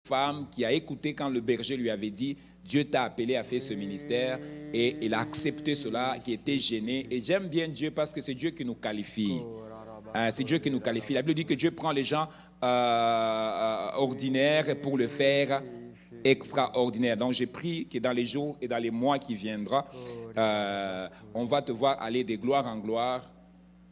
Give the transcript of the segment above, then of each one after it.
femme qui a écouté quand le berger lui avait dit « Dieu t'a appelé à faire ce ministère » et il a accepté cela, qui était gêné. Et j'aime bien Dieu parce que c'est Dieu qui nous qualifie. C'est Dieu qui nous qualifie. La Bible dit que Dieu prend les gens ordinaires pour le faire extraordinaire. Donc, j'ai pris que dans les jours et dans les mois qui viendront, on va te voir aller de gloire en gloire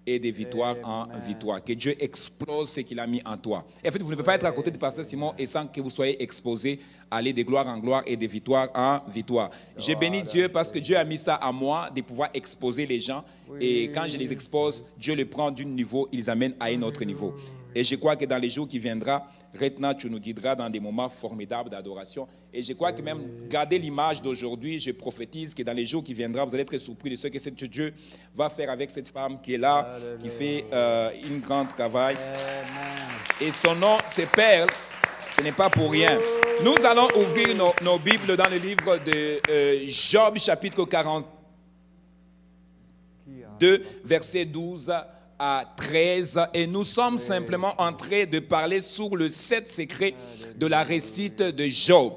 et de victoire en victoire. Que Dieu explose ce qu'il a mis en toi. Et en fait, vous ne pouvez pas être à côté du pasteur Simon et sans que vous soyez exposé à aller de gloire en gloire et de victoire en victoire. J'ai béni Dieu parce que Dieu a mis ça à moi de pouvoir exposer les gens. Et quand je les expose, Dieu les prend d'un niveau, ils amènent à un autre niveau. Et je crois que dans les jours qui viendront, maintenant, tu nous guideras dans des moments formidables d'adoration. Et je crois que même, gardez l'image d'aujourd'hui, je prophétise que dans les jours qui viendront, vous allez être surpris de ce que Dieu va faire avec cette femme qui est là, qui fait un grand travail. Et son nom, c'est Perle. Ce n'est pas pour rien. Nous allons ouvrir nos Bibles dans le livre de Job, chapitre 42, verset 12 à 13, et nous sommes simplement en train de parler sur le 7 secrets de la réussite de Job.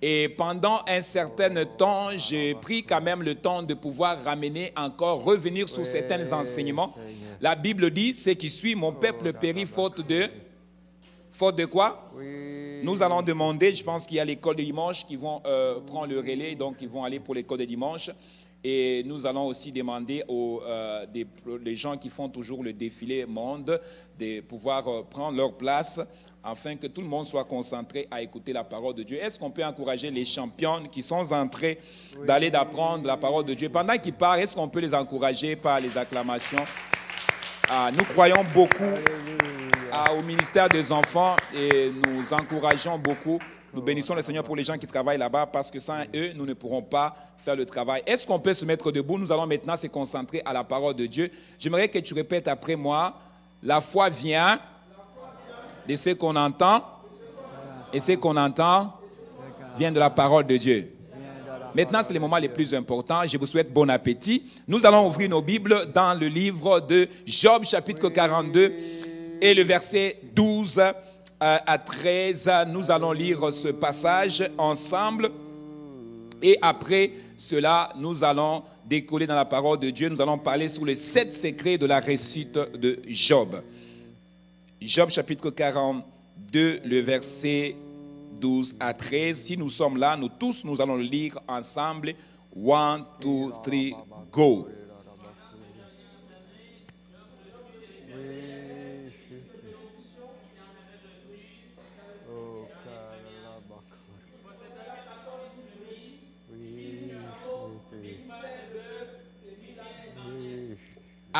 Et pendant un certain temps, j'ai pris quand même le temps de pouvoir ramener encore, revenir sur certains enseignements. La Bible dit, ce qui suit, mon peuple périt faute de quoi? Nous allons demander, je pense qu'il y a l'école de dimanche qui vont prendre le relais, donc ils vont aller pour l'école de dimanche. Et nous allons aussi demander les gens qui font toujours le défilé monde de pouvoir prendre leur place afin que tout le monde soit concentré à écouter la parole de Dieu. Est-ce qu'on peut encourager les champions qui sont en train d'aller d'apprendre la parole de Dieu? Pendant qu'ils parlent, est-ce qu'on peut les encourager par les acclamations? Nous croyons beaucoup au ministère des enfants et nous encourageons beaucoup. Nous bénissons le Seigneur pour les gens qui travaillent là-bas parce que sans eux, nous ne pourrons pas faire le travail. Est-ce qu'on peut se mettre debout? Nous allons maintenant se concentrer à la parole de Dieu. J'aimerais que tu répètes après moi. La foi vient de ce qu'on entend et ce qu'on entend vient de la parole de Dieu. Maintenant, c'est le moment le plus important. Je vous souhaite bon appétit. Nous allons ouvrir nos Bibles dans le livre de Job, chapitre 42 et le verset 12 à 13, nous allons lire ce passage ensemble et après cela, nous allons décoller dans la parole de Dieu. Nous allons parler sur les 7 secrets de la réussite de Job. Job chapitre 42, le verset 12 à 13. Si nous sommes là, nous tous, nous allons le lire ensemble. 1, 2, 3, go.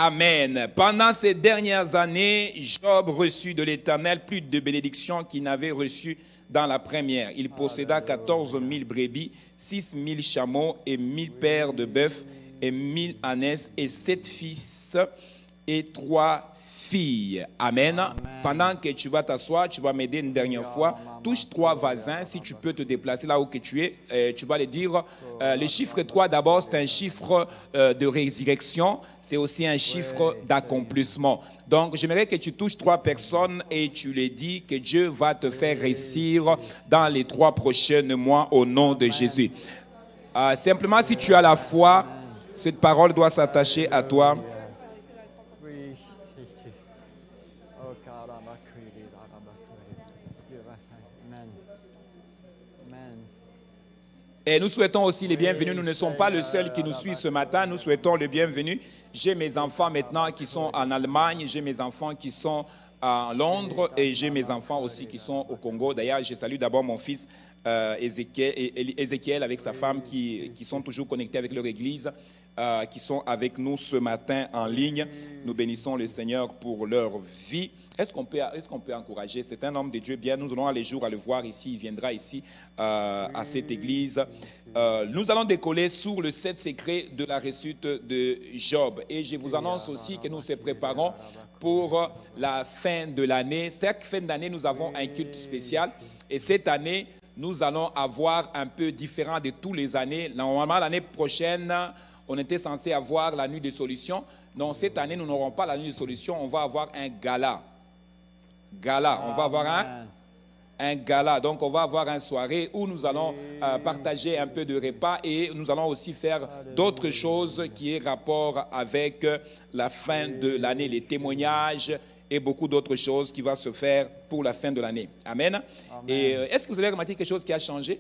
Amen. Pendant ces dernières années, Job reçut de l'Éternel plus de bénédictions qu'il n'avait reçues dans la première. Il posséda 14 000 brebis, 6 000 chameaux et 1000 paires de bœufs et 1000 ânesses et 7 fils et 3 filles. Amen. Pendant que tu vas t'asseoir, tu vas m'aider une dernière fois. Touche 3 voisins. Si tu peux te déplacer là où que tu es, tu vas les dire. Le chiffre 3 d'abord, c'est un chiffre de résurrection. C'est aussi un chiffre d'accomplissement. Donc, j'aimerais que tu touches 3 personnes et tu les dis que Dieu va te faire réussir dans les 3 prochains mois au nom de Jésus. Simplement, si tu as la foi, cette parole doit s'attacher à toi. Et nous souhaitons aussi les bienvenus. Nous ne sommes pas le seul qui nous suit ce matin. Nous souhaitons les bienvenus. J'ai mes enfants maintenant qui sont en Allemagne. J'ai mes enfants qui sont à Londres. Et j'ai mes enfants aussi qui sont au Congo. D'ailleurs, je salue d'abord mon fils Ézéchiel avec sa femme qui sont toujours connectés avec leur église, qui sont avec nous ce matin en ligne. Nous bénissons le Seigneur pour leur vie. Est-ce qu'on peut encourager? C'est un homme de Dieu bien. Nous allons aller jour à le voir ici. Il viendra ici à cette église. Nous allons décoller sur le 7 secrets de la réussite de Job. Et je vous annonce aussi que nous nous préparons pour la fin de l'année. Chaque fin d'année, nous avons un culte spécial. Et cette année, nous allons avoir un peu différent de toutes les années. Normalement, l'année prochaine, on était censé avoir la nuit de solution. Non, cette année, nous n'aurons pas la nuit de solution. On va avoir un gala. On va avoir un un gala. Donc, on va avoir une soirée où nous allons partager un peu de repas et nous allons aussi faire d'autres choses qui aient rapport avec la fin de l'année, les témoignages et beaucoup d'autres choses qui vont se faire pour la fin de l'année. Amen. Amen. Et est-ce que vous avez remarqué quelque chose qui a changé?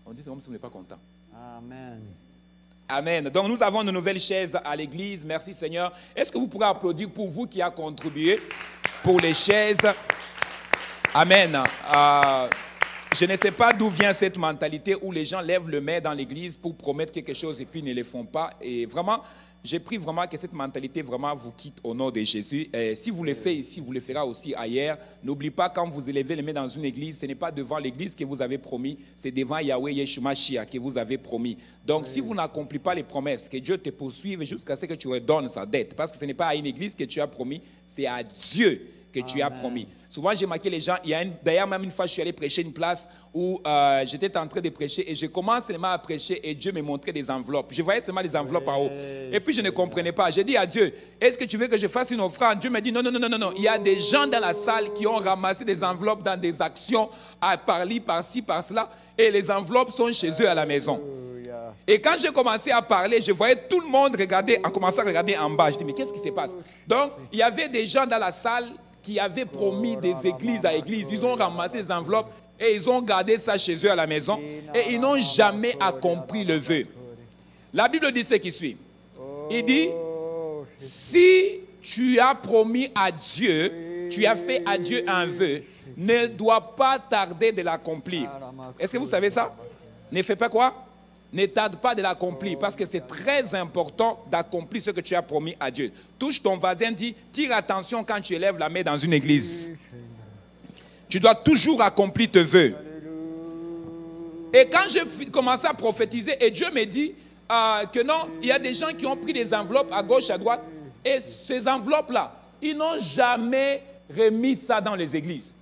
On dit c'est comme si vous n'êtes pas content. Amen. Amen. Donc nous avons de nouvelles chaises à l'église. Merci Seigneur. Est-ce que vous pourrez applaudir pour vous qui a contribué pour les chaises? Amen. Je ne sais pas d'où vient cette mentalité où les gens lèvent le main dans l'église pour promettre quelque chose et puis ne le font pas. Et vraiment, j'ai pris vraiment que cette mentalité vraiment vous quitte au nom de Jésus. Et si vous le faites ici, vous le ferez aussi ailleurs. N'oubliez pas, quand vous élevez les mains dans une église, ce n'est pas devant l'église que vous avez promis, c'est devant Yahweh Yeshua Mashiach que vous avez promis. Donc, si vous n'accomplissez pas les promesses, que Dieu te poursuive jusqu'à ce que tu redonnes sa dette. Parce que ce n'est pas à une église que tu as promis, c'est à Dieu que tu as promis. Souvent, j'ai marqué les gens. D'ailleurs, même une fois, je suis allé prêcher une place où j'étais en train de prêcher et je commence seulement à prêcher et Dieu me montrait des enveloppes. Je voyais seulement des enveloppes en haut. Et puis, je ne comprenais pas. J'ai dit à Dieu, est-ce que tu veux que je fasse une offrande? Dieu m'a dit, non, non, non, non, non. Il y a des gens dans la salle qui ont ramassé des enveloppes dans des actions par-ci, par-cela. Et les enveloppes sont chez eux à la maison. Et quand j'ai commencé à parler, je voyais tout le monde regarder, en commençant à regarder en bas. Je dis, mais qu'est-ce qui se passe? Donc, il y avait des gens dans la salle qui avaient promis des églises à église. Ils ont ramassé les enveloppes et ils ont gardé ça chez eux à la maison et ils n'ont jamais accompli le vœu. La Bible dit ce qui suit. Il dit, si tu as promis à Dieu, tu as fait à Dieu un vœu, ne dois pas tarder de l'accomplir. Est-ce que vous savez ça? Ne fais pas quoi? Ne tarde pas de l'accomplir parce que c'est très important d'accomplir ce que tu as promis à Dieu. Touche ton voisin, dis, tire attention quand tu élèves la main dans une église. Tu dois toujours accomplir tes vœux. Et quand j'ai commencé à prophétiser, et Dieu me dit que non, il y a des gens qui ont pris des enveloppes à gauche, à droite, et ces enveloppes-là, ils n'ont jamais remis ça dans les églises.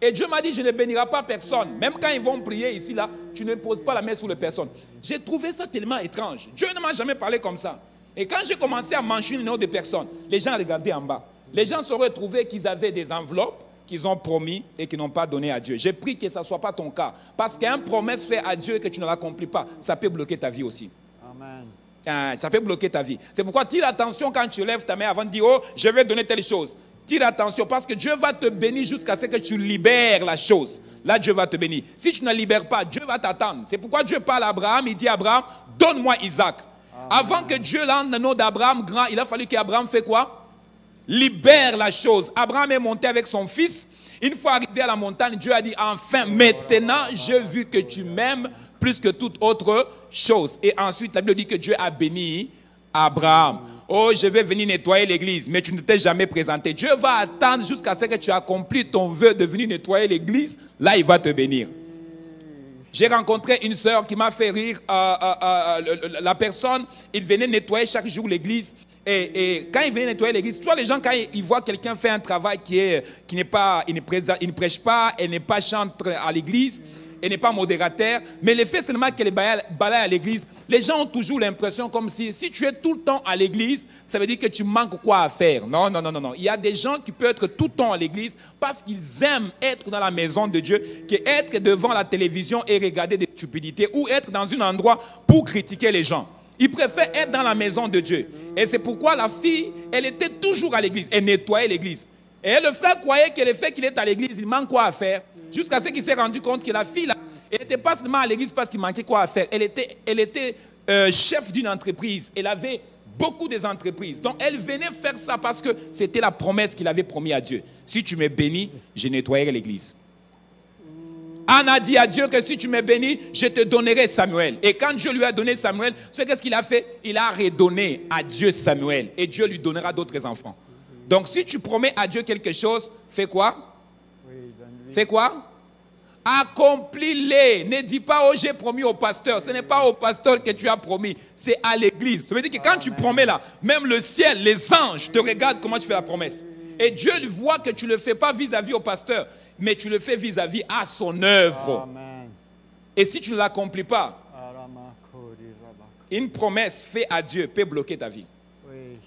Et Dieu m'a dit, je ne bénirai pas personne. Même quand ils vont prier ici, là, tu ne poses pas la main sur les personnes. J'ai trouvé ça tellement étrange. Dieu ne m'a jamais parlé comme ça. Et quand j'ai commencé à mentionner le nom des personnes, les gens regardaient en bas. Les gens se retrouvaient qu'ils avaient des enveloppes qu'ils ont promis et qu'ils n'ont pas donné à Dieu. J'ai pris que ça ne soit pas ton cas. Parce qu'une promesse faite à Dieu et que tu ne l'accomplis pas, ça peut bloquer ta vie aussi. Amen. Ça peut bloquer ta vie. C'est pourquoi tire attention quand tu lèves ta main avant de dire, oh, je vais donner telle chose. Tire attention parce que Dieu va te bénir jusqu'à ce que tu libères la chose. Là, Dieu va te bénir. Si tu ne libères pas, Dieu va t'attendre. C'est pourquoi Dieu parle à Abraham. Il dit à Abraham, donne-moi Isaac. Amen. Avant que Dieu rende le nom d'Abraham grand, il a fallu qu'Abraham fait quoi? Libère la chose. Abraham est monté avec son fils. Une fois arrivé à la montagne, Dieu a dit, enfin, maintenant, j'ai vu que tu m'aimes plus que toute autre chose. Et ensuite, la Bible dit que Dieu a béni Abraham. Oh, je vais venir nettoyer l'église, mais tu ne t'es jamais présenté. Dieu va attendre jusqu'à ce que tu accomplisses ton vœu de venir nettoyer l'église. Là, il va te bénir. J'ai rencontré une sœur qui m'a fait rire. La personne, il venait nettoyer chaque jour l'église. Et quand il venait nettoyer l'église, tu vois, les gens, quand ils voient quelqu'un faire un travail il ne prêche pas, elle n'est pas chantre à l'église, elle n'est pas modérateur, mais le fait seulement qu'elle balaye à l'église, les gens ont toujours l'impression comme si tu es tout le temps à l'église, ça veut dire que tu manques quoi à faire. Non, non, non, non, non. Il y a des gens qui peuvent être tout le temps à l'église parce qu'ils aiment être dans la maison de Dieu, qu'être devant la télévision et regarder des stupidités ou être dans un endroit pour critiquer les gens. Ils préfèrent être dans la maison de Dieu. Et c'est pourquoi la fille, elle était toujours à l'église, elle nettoyait l'église. Et le frère croyait que le fait qu'il est à l'église, il manque quoi à faire. Jusqu'à ce qu'il s'est rendu compte que la fille, là, elle n'était pas seulement à l'église parce qu'il manquait quoi à faire. Elle était chef d'une entreprise. Elle avait beaucoup d'entreprises. Donc, elle venait faire ça parce que c'était la promesse qu'il avait promis à Dieu. Si tu me bénis, je nettoyerai l'église. Anna a dit à Dieu que si tu me bénis, je te donnerai Samuel. Et quand Dieu lui a donné Samuel, c'est qu'est-ce qu'il a fait? Il a redonné à Dieu Samuel. Et Dieu lui donnera d'autres enfants. Donc, si tu promets à Dieu quelque chose, fais quoi? Fais quoi? Accomplis-les. Ne dis pas, oh, j'ai promis au pasteur. Ce n'est pas au pasteur que tu as promis, c'est à l'église. Ça veut dire que quand tu promets là, même le ciel, les anges te regardent comment tu fais la promesse. Et Dieu voit que tu ne le fais pas vis-à-vis au pasteur, mais tu le fais vis-à-vis à son œuvre. Amen. Et si tu ne l'accomplis pas, une promesse faite à Dieu peut bloquer ta vie.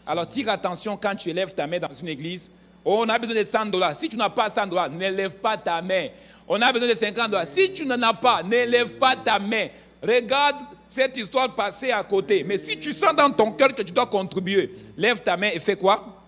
Alors tire attention quand tu élèves ta main dans une église. On a besoin de $100. Si tu n'as pas $100, n'élève pas ta main. On a besoin de $50. Si tu n'en as pas, n'élève pas ta main. Regarde cette histoire passée à côté. Mais si tu sens dans ton cœur que tu dois contribuer, lève ta main et fais quoi?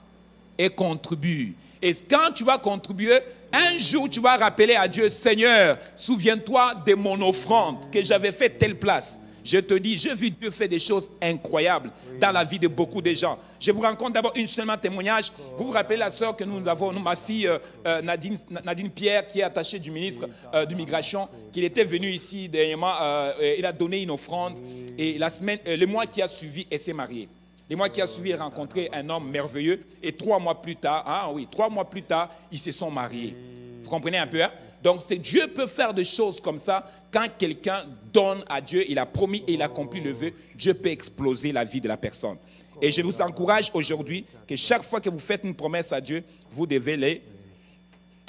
Et contribue. Et quand tu vas contribuer, un jour tu vas rappeler à Dieu, Seigneur, souviens-toi de mon offrande que j'avais fait telle place. Je te dis, j'ai vu Dieu faire des choses incroyables dans la vie de beaucoup de gens. Je vous raconte d'abord une seulement témoignage. Vous vous rappelez la sœur que nous avons, ma fille Nadine Pierre, qui est attachée du ministre de l'immigration, qui était venue ici dernièrement, il a donné une offrande et le mois qui a suivi, elle s'est mariée. Le mois qui a suivi, elle a rencontré un homme merveilleux et 3 mois plus tard, 3 mois plus tard, ils se sont mariés. Vous comprenez un peu, hein? Donc, Dieu peut faire des choses comme ça. Quand quelqu'un donne à Dieu, il a promis et il accomplit le vœu, Dieu peut exploser la vie de la personne. Et je vous encourage aujourd'hui que chaque fois que vous faites une promesse à Dieu, vous devez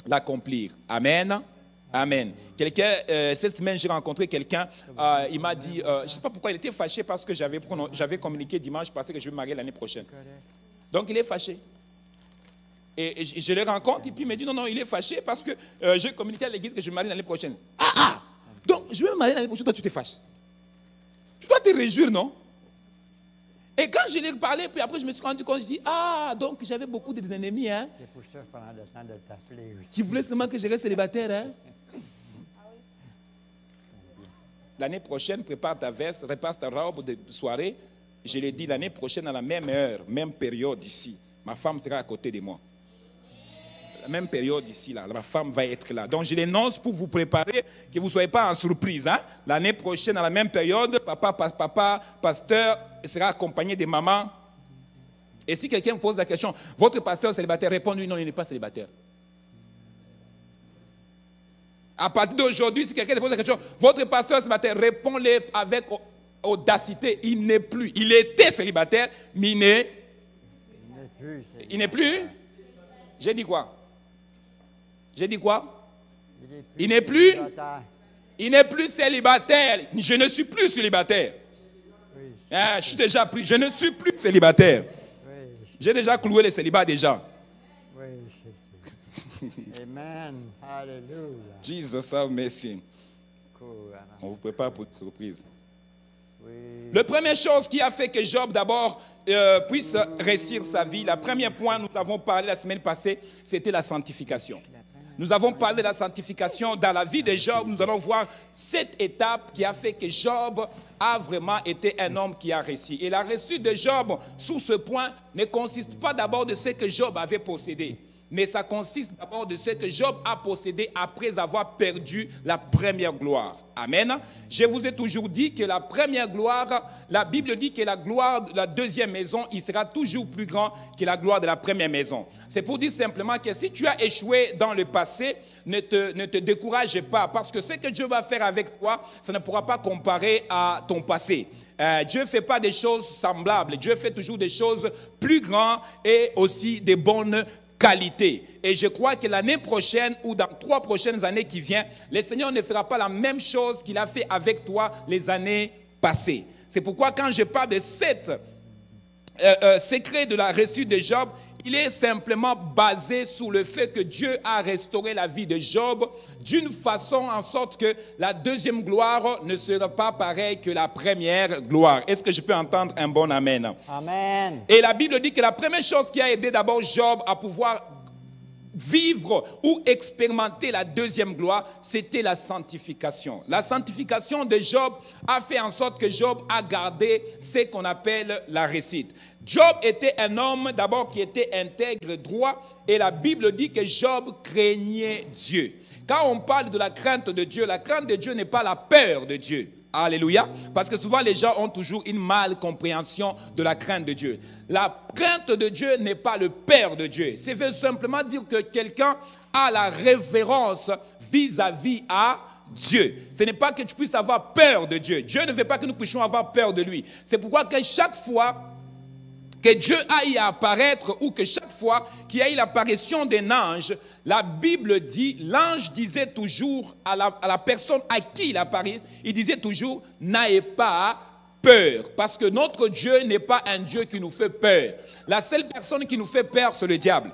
l'accomplir. Amen. Amen. Cette semaine, j'ai rencontré quelqu'un, il m'a dit, je ne sais pas pourquoi, il était fâché parce que j'avais communiqué dimanche passé que je vais me marier l'année prochaine. Donc, il est fâché. Et je le rencontre et puis il me dit non, il est fâché parce que j'ai communiqué à l'église que je me marie l'année prochaine. Donc je vais me marier l'année prochaine, toi tu te fâches. Tu dois te réjouir, non? Et quand je lui ai parlé, puis après je me suis rendu compte, je dis donc j'avais beaucoup d'ennemis, hein? C'est pour ça que je prends le temps de t'appeler aussi. Qui voulaient seulement que je reste célibataire, hein? L'année prochaine, prépare ta veste, repasse ta robe de soirée. Je l'ai dit l'année prochaine à la même heure, même période ici. Ma femme sera à côté de moi. La même période ici, là, ma femme va être là. Donc je l'énonce pour vous préparer, que vous ne soyez pas en surprise. Hein? L'année prochaine, à la même période, papa, pasteur, sera accompagné de maman. Et si quelqu'un vous pose la question, votre pasteur célibataire, répondez non, il n'est pas célibataire. À partir d'aujourd'hui, si quelqu'un te pose la question, votre pasteur célibataire, répondez avec audacité, il n'est plus. Il était célibataire, mais il n'est plus. J'ai dit quoi? J'ai dit quoi? Il n'est plus. Il n'est plus célibataire. Je ne suis plus célibataire. Je suis déjà pris. Je ne suis plus célibataire. J'ai déjà cloué le célibat déjà. Amen. Hallelujah. Jesus have mercy. On vous prépare pour une surprise. La première chose qui a fait que Job d'abord puisse réussir sa vie, le premier point, nous avons parlé la semaine passée, c'était la sanctification. Nous avons parlé de la sanctification dans la vie de Job. Nous allons voir cette étape qui a fait que Job a vraiment été un homme qui a réussi. Et la réussite de Job sur ce point ne consiste pas d'abord de ce que Job avait possédé, mais ça consiste d'abord de ce que Job a possédé après avoir perdu la première gloire. Amen. Je vous ai toujours dit que la première gloire, la Bible dit que la gloire de la deuxième maison, il sera toujours plus grand que la gloire de la première maison. C'est pour dire simplement que si tu as échoué dans le passé, ne te décourage pas, parce que ce que Dieu va faire avec toi, ça ne pourra pas comparer à ton passé. Dieu ne fait pas des choses semblables. Dieu fait toujours des choses plus grandes et aussi des bonnes qualité. Et je crois que l'année prochaine ou dans 3 prochaines années qui viennent, le Seigneur ne fera pas la même chose qu'il a fait avec toi les années passées. C'est pourquoi quand je parle de cet secret de la réussite de Job, il est simplement basé sur le fait que Dieu a restauré la vie de Job d'une façon en sorte que la deuxième gloire ne sera pas pareille que la première gloire. Est-ce que je peux entendre un bon amen? Amen. Et la Bible dit que la première chose qui a aidé d'abord Job à pouvoir vivre ou expérimenter la deuxième gloire, c'était la sanctification. La sanctification de Job a fait en sorte que Job a gardé ce qu'on appelle la réussite. Job était un homme d'abord qui était intègre, droit, et la Bible dit que Job craignait Dieu. Quand on parle de la crainte de Dieu, la crainte de Dieu n'est pas la peur de Dieu. Alléluia. Parce que souvent les gens ont toujours une mal compréhension de la crainte de Dieu. La crainte de Dieu n'est pas le père de Dieu. Ça veut simplement dire que quelqu'un a la révérence vis-à-vis à Dieu. Ce n'est pas que tu puisses avoir peur de Dieu. Dieu ne veut pas que nous puissions avoir peur de lui. C'est pourquoi que chaque fois que Dieu aille à apparaître ou que chaque fois qu'il y a eu l'apparition d'un ange, la Bible dit, l'ange disait toujours à la personne à qui il apparaît, il disait toujours, n'ayez pas peur, parce que notre Dieu n'est pas un Dieu qui nous fait peur. La seule personne qui nous fait peur, c'est le diable.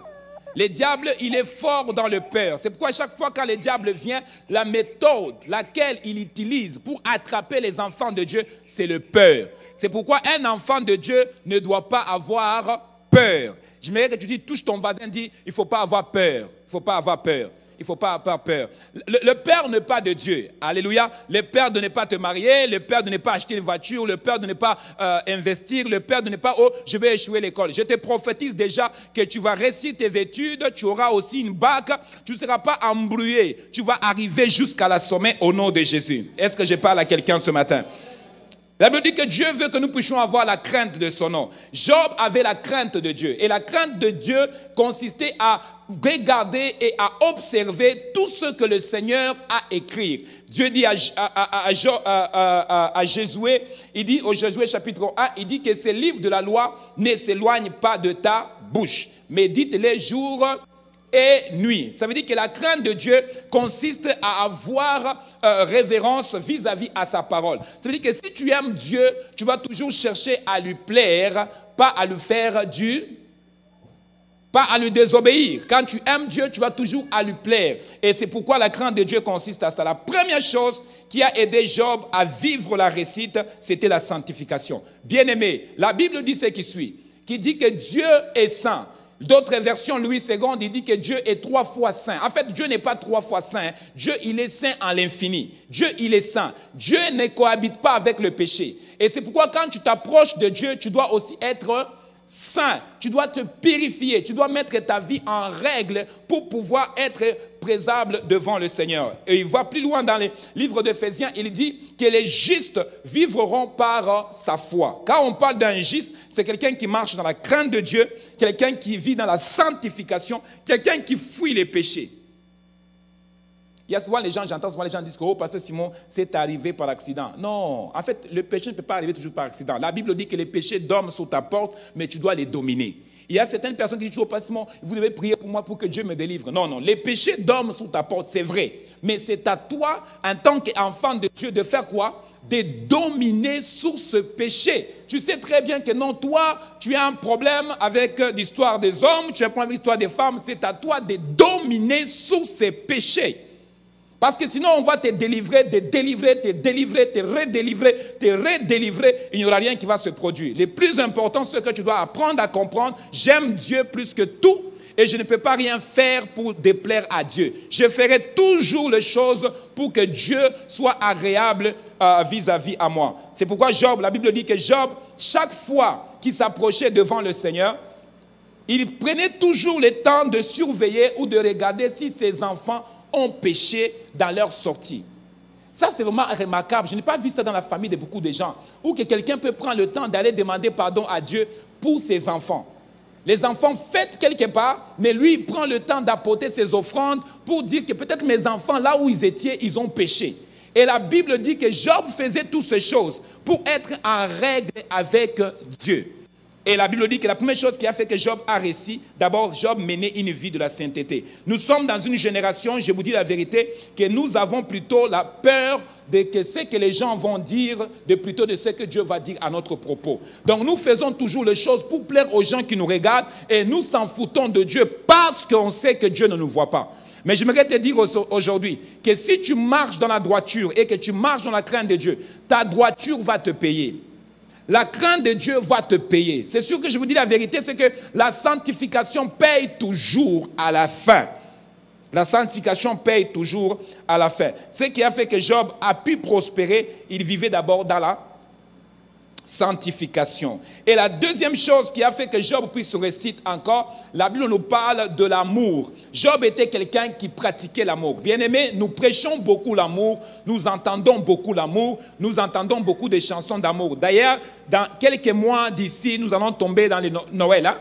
Le diable, il est fort dans le peur. C'est pourquoi chaque fois quand le diable vient, la méthode laquelle il utilise pour attraper les enfants de Dieu, c'est le peur. C'est pourquoi un enfant de Dieu ne doit pas avoir peur. J'aimerais que tu dis, touche ton voisin, dis, il ne faut pas avoir peur. Il ne faut pas avoir peur. Il ne faut pas avoir peur. Le peur n'est pas de Dieu. Alléluia. Le peur de ne pas te marier, le peur de ne pas acheter une voiture, le peur de ne pas investir, le peur de ne pas, oh, je vais échouer l'école. Je te prophétise déjà que tu vas réussir tes études, tu auras aussi une bac, tu ne seras pas embrouillé. Tu vas arriver jusqu'à la sommet au nom de Jésus. Est-ce que je parle à quelqu'un ce matin? La Bible dit que Dieu veut que nous puissions avoir la crainte de son nom. Job avait la crainte de Dieu. Et la crainte de Dieu consistait à regarder et à observer tout ce que le Seigneur a écrit. Dieu dit à Josué, il dit au Josué chapitre 1, il dit que ces livres de la loi ne s'éloignent pas de ta bouche, mais dites-les jour et nuit. Ça veut dire que la crainte de Dieu consiste à avoir révérence vis-à-vis à sa parole. Ça veut dire que si tu aimes Dieu, tu vas toujours chercher à lui plaire, pas à lui faire pas à lui désobéir. Quand tu aimes Dieu, tu vas toujours à lui plaire. Et c'est pourquoi la crainte de Dieu consiste à ça. La première chose qui a aidé Job à vivre la réussite, c'était la sanctification. Bien-aimé, la Bible dit ce qui suit, qui dit que Dieu est saint. D'autres versions, Louis II, il dit que Dieu est 3 fois saint. En fait, Dieu n'est pas 3 fois saint. Dieu, il est saint en l'infini. Dieu, il est saint. Dieu ne cohabite pas avec le péché. Et c'est pourquoi quand tu t'approches de Dieu, tu dois aussi être saint. Tu dois te purifier. Tu dois mettre ta vie en règle pour pouvoir être présable devant le Seigneur. Et il va plus loin dans les livres d'Éphésiens, il dit que les justes vivront par sa foi. Quand on parle d'un juste, c'est quelqu'un qui marche dans la crainte de Dieu, quelqu'un qui vit dans la sanctification, quelqu'un qui fuit les péchés. Il y a souvent les gens, j'entends souvent les gens dire que, oh, pasteur Simon, c'est arrivé par accident. Non, en fait, le péché ne peut pas arriver toujours par accident. La Bible dit que les péchés dorment sous ta porte, mais tu dois les dominer. Il y a certaines personnes qui disent toujours, pasteur Simon, vous devez prier pour moi pour que Dieu me délivre. Non, non, les péchés dorment sous ta porte, c'est vrai. Mais c'est à toi, en tant qu'enfant de Dieu, de faire quoi? De dominer sur ce péché. Tu sais très bien que non, toi, tu as un problème avec l'histoire des hommes, tu as un problème avec l'histoire des femmes, c'est à toi de dominer sur ces péchés. Parce que sinon, on va te délivrer, te délivrer, te délivrer, te redélivrer. Il n'y aura rien qui va se produire. Le plus important, c'est que tu dois apprendre à comprendre. J'aime Dieu plus que tout et je ne peux pas rien faire pour déplaire à Dieu. Je ferai toujours les choses pour que Dieu soit agréable vis-à-vis à moi. C'est pourquoi Job, la Bible dit que Job, chaque fois qu'il s'approchait devant le Seigneur, il prenait toujours le temps de surveiller ou de regarder si ses enfants ont péché dans leur sortie. Ça, c'est vraiment remarquable. Je n'ai pas vu ça dans la famille de beaucoup de gens, où que quelqu'un peut prendre le temps d'aller demander pardon à Dieu pour ses enfants. Les enfants fêtent quelque part, mais lui, il prend le temps d'apporter ses offrandes pour dire que peut-être mes enfants, là où ils étaient, ils ont péché. Et la Bible dit que Job faisait toutes ces choses pour être en règle avec Dieu. Et la Bible dit que la première chose qui a fait que Job a réussi, d'abord, Job menait une vie de la sainteté. Nous sommes dans une génération, je vous dis la vérité, que nous avons plutôt la peur de ce que les gens vont dire, plutôt de ce que Dieu va dire à notre propos. Donc nous faisons toujours les choses pour plaire aux gens qui nous regardent et nous s'en foutons de Dieu parce qu'on sait que Dieu ne nous voit pas. Mais j'aimerais te dire aujourd'hui que si tu marches dans la droiture et que tu marches dans la crainte de Dieu, ta droiture va te payer. La crainte de Dieu va te payer. C'est sûr que je vous dis la vérité, c'est que la sanctification paye toujours à la fin. La sanctification paye toujours à la fin. Ce qui a fait que Job a pu prospérer, il vivait d'abord dans la sanctification. Et la deuxième chose qui a fait que Job puisse se réussir encore, la Bible nous parle de l'amour. Job était quelqu'un qui pratiquait l'amour. Bien-aimés, nous prêchons beaucoup l'amour, nous entendons beaucoup l'amour, nous entendons beaucoup de chansons d'amour. D'ailleurs, dans quelques mois d'ici, nous allons tomber dans le Noël. Hein?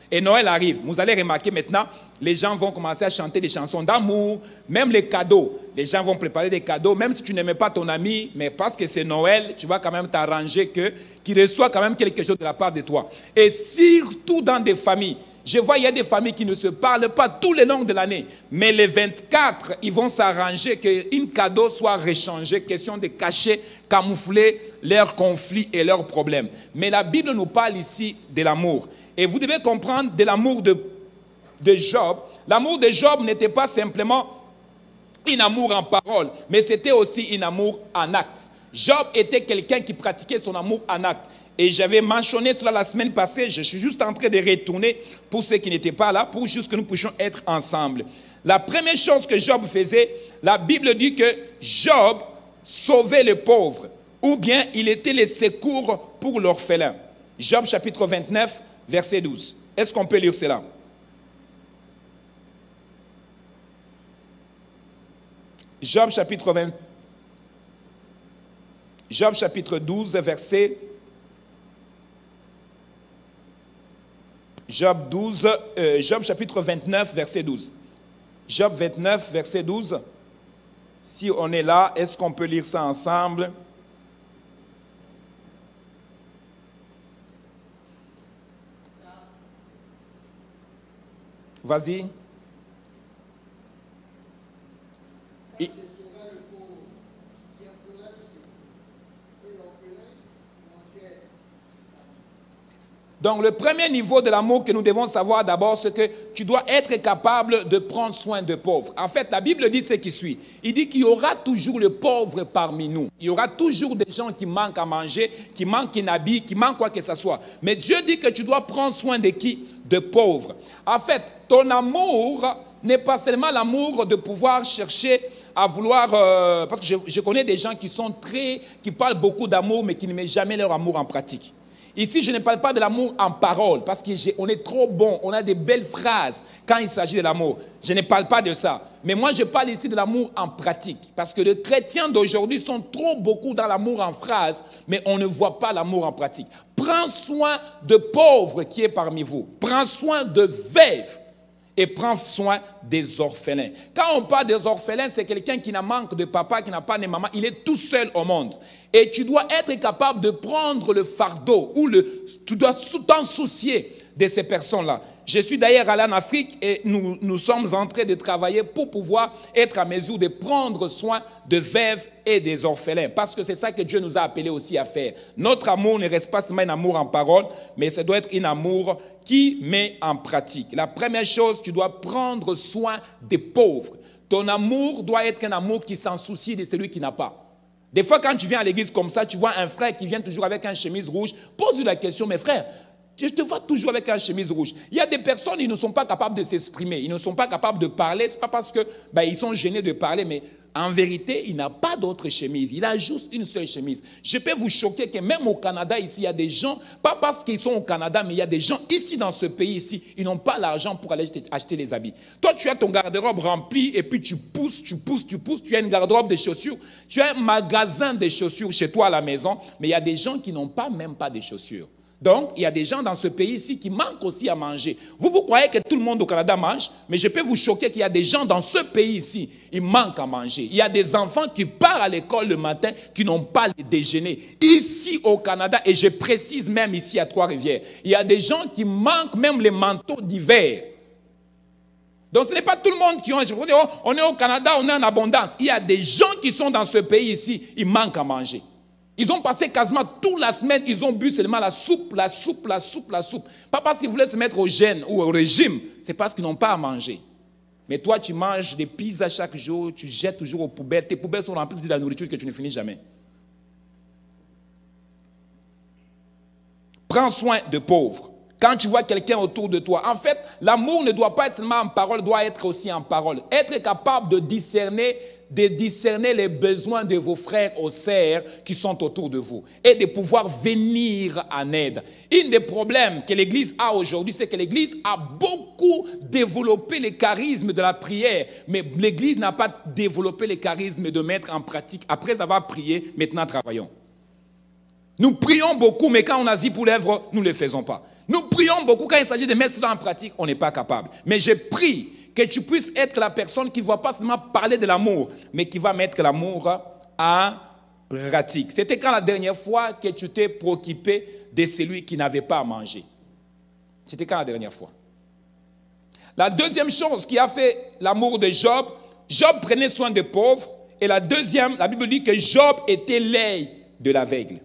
Et Noël arrive. Vous allez remarquer maintenant, les gens vont commencer à chanter des chansons d'amour, même les cadeaux. Les gens vont préparer des cadeaux, même si tu n'aimais pas ton ami, mais parce que c'est Noël, tu vas quand même t'arranger qu'il reçoit quand même quelque chose de la part de toi. Et surtout dans des familles. Je vois, il y a des familles qui ne se parlent pas tous les longs de l'année. Mais les 24, ils vont s'arranger qu'un cadeau soit réchangé, question de cacher, camoufler leurs conflits et leurs problèmes. Mais la Bible nous parle ici de l'amour. Et vous devez comprendre de l'amour de de Job, l'amour de Job n'était pas simplement un amour en parole, mais c'était aussi un amour en acte. Job était quelqu'un qui pratiquait son amour en acte. Et j'avais mentionné cela la semaine passée, je suis juste en train de retourner pour ceux qui n'étaient pas là, pour juste que nous puissions être ensemble. La première chose que Job faisait, la Bible dit que Job sauvait les pauvres, ou bien il était le secours pour l'orphelin. Job chapitre 29, verset 12. Est-ce qu'on peut lire cela? Job chapitre 12, verset... Job chapitre 29, verset 12. Job 29, verset 12. Si on est là, est-ce qu'on peut lire ça ensemble? Vas-y. Donc, le premier niveau de l'amour que nous devons savoir d'abord, c'est que tu dois être capable de prendre soin de pauvres. En fait, la Bible dit ce qui suit. Il dit qu'il y aura toujours le pauvre parmi nous. Il y aura toujours des gens qui manquent à manger, qui manquent un habit, qui manquent quoi que ce soit. Mais Dieu dit que tu dois prendre soin de qui? De pauvres. En fait, ton amour n'est pas seulement l'amour de pouvoir chercher à vouloir... parce que je connais des gens qui parlent beaucoup d'amour, mais qui ne mettent jamais leur amour en pratique. Ici, je ne parle pas de l'amour en parole, parce qu'on est trop bon, on a des belles phrases quand il s'agit de l'amour. Je ne parle pas de ça. Mais moi, je parle ici de l'amour en pratique, parce que les chrétiens d'aujourd'hui sont trop beaucoup dans l'amour en phrase, mais on ne voit pas l'amour en pratique. Prends soin de pauvres qui est parmi vous. Prends soin de veuves. Et prends soin des orphelins. Quand on parle des orphelins, c'est quelqu'un qui n'a manque de papa, qui n'a pas de maman. Il est tout seul au monde. Et tu dois être capable de prendre le fardeau, tu dois t'en soucier de ces personnes-là. Je suis d'ailleurs allé en Afrique et nous sommes en train de travailler pour pouvoir être à mesure de prendre soin de veuves et des orphelins. Parce que c'est ça que Dieu nous a appelés aussi à faire. Notre amour ne reste pas seulement un amour en parole, mais ça doit être un amour qui met en pratique. La première chose, tu dois prendre soin des pauvres. Ton amour doit être un amour qui s'en soucie de celui qui n'a pas. Des fois, quand tu viens à l'église comme ça, tu vois un frère qui vient toujours avec une chemise rouge. Pose-lui la question, mes frères, je te vois toujours avec une chemise rouge. Il y a des personnes, ils ne sont pas capables de s'exprimer, ils ne sont pas capables de parler. Ce n'est pas parce qu'ils sont gênés de parler, mais en vérité, il n'a pas d'autre chemise. Il a juste une seule chemise. Je peux vous choquer que même au Canada, ici, il y a des gens, pas parce qu'ils sont au Canada, mais il y a des gens ici dans ce pays, ici, ils n'ont pas l'argent pour aller acheter les habits. Toi, tu as ton garde-robe rempli et puis tu pousses. Tu as une garde-robe de chaussures. Tu as un magasin de chaussures chez toi à la maison, mais il y a des gens qui n'ont même pas de chaussures. Donc, il y a des gens dans ce pays ici qui manquent aussi à manger. Vous croyez que tout le monde au Canada mange, mais je peux vous choquer qu'il y a des gens dans ce pays ici, ils manquent à manger. Il y a des enfants qui partent à l'école le matin, qui n'ont pas le déjeuner. Ici au Canada, et je précise même ici à Trois-Rivières, il y a des gens qui manquent même les manteaux d'hiver. Donc, ce n'est pas tout le monde qui ont... On est au Canada, on est en abondance. Il y a des gens qui sont dans ce pays ici, ils manquent à manger. Ils ont passé quasiment toute la semaine, ils ont bu seulement la soupe. Pas parce qu'ils voulaient se mettre au jeûne ou au régime, c'est parce qu'ils n'ont pas à manger. Mais toi, tu manges des pizzas chaque jour, tu jettes toujours aux poubelles. Tes poubelles sont remplies de la nourriture que tu ne finis jamais. Prends soin de pauvres. Quand tu vois quelqu'un autour de toi, en fait, l'amour ne doit pas être seulement en parole, doit être aussi en parole. Être capable de discerner les besoins de vos frères ou sœurs qui sont autour de vous et de pouvoir venir en aide. Un des problèmes que l'Église a aujourd'hui, c'est que l'Église a beaucoup développé les charismes de la prière, mais l'Église n'a pas développé les charismes de mettre en pratique. Après avoir prié, maintenant travaillons. Nous prions beaucoup, mais quand on agit pour l'œuvre, nous ne le faisons pas. Nous prions beaucoup, quand il s'agit de mettre cela en pratique, on n'est pas capable. Mais je prie que tu puisses être la personne qui ne va pas seulement parler de l'amour, mais qui va mettre l'amour en pratique. C'était quand la dernière fois que tu t'es préoccupé de celui qui n'avait pas à manger? C'était quand la dernière fois? La deuxième chose qui a fait l'amour de Job, Job prenait soin des pauvres. Et la deuxième, la Bible dit que Job était l'œil de l'aveugle.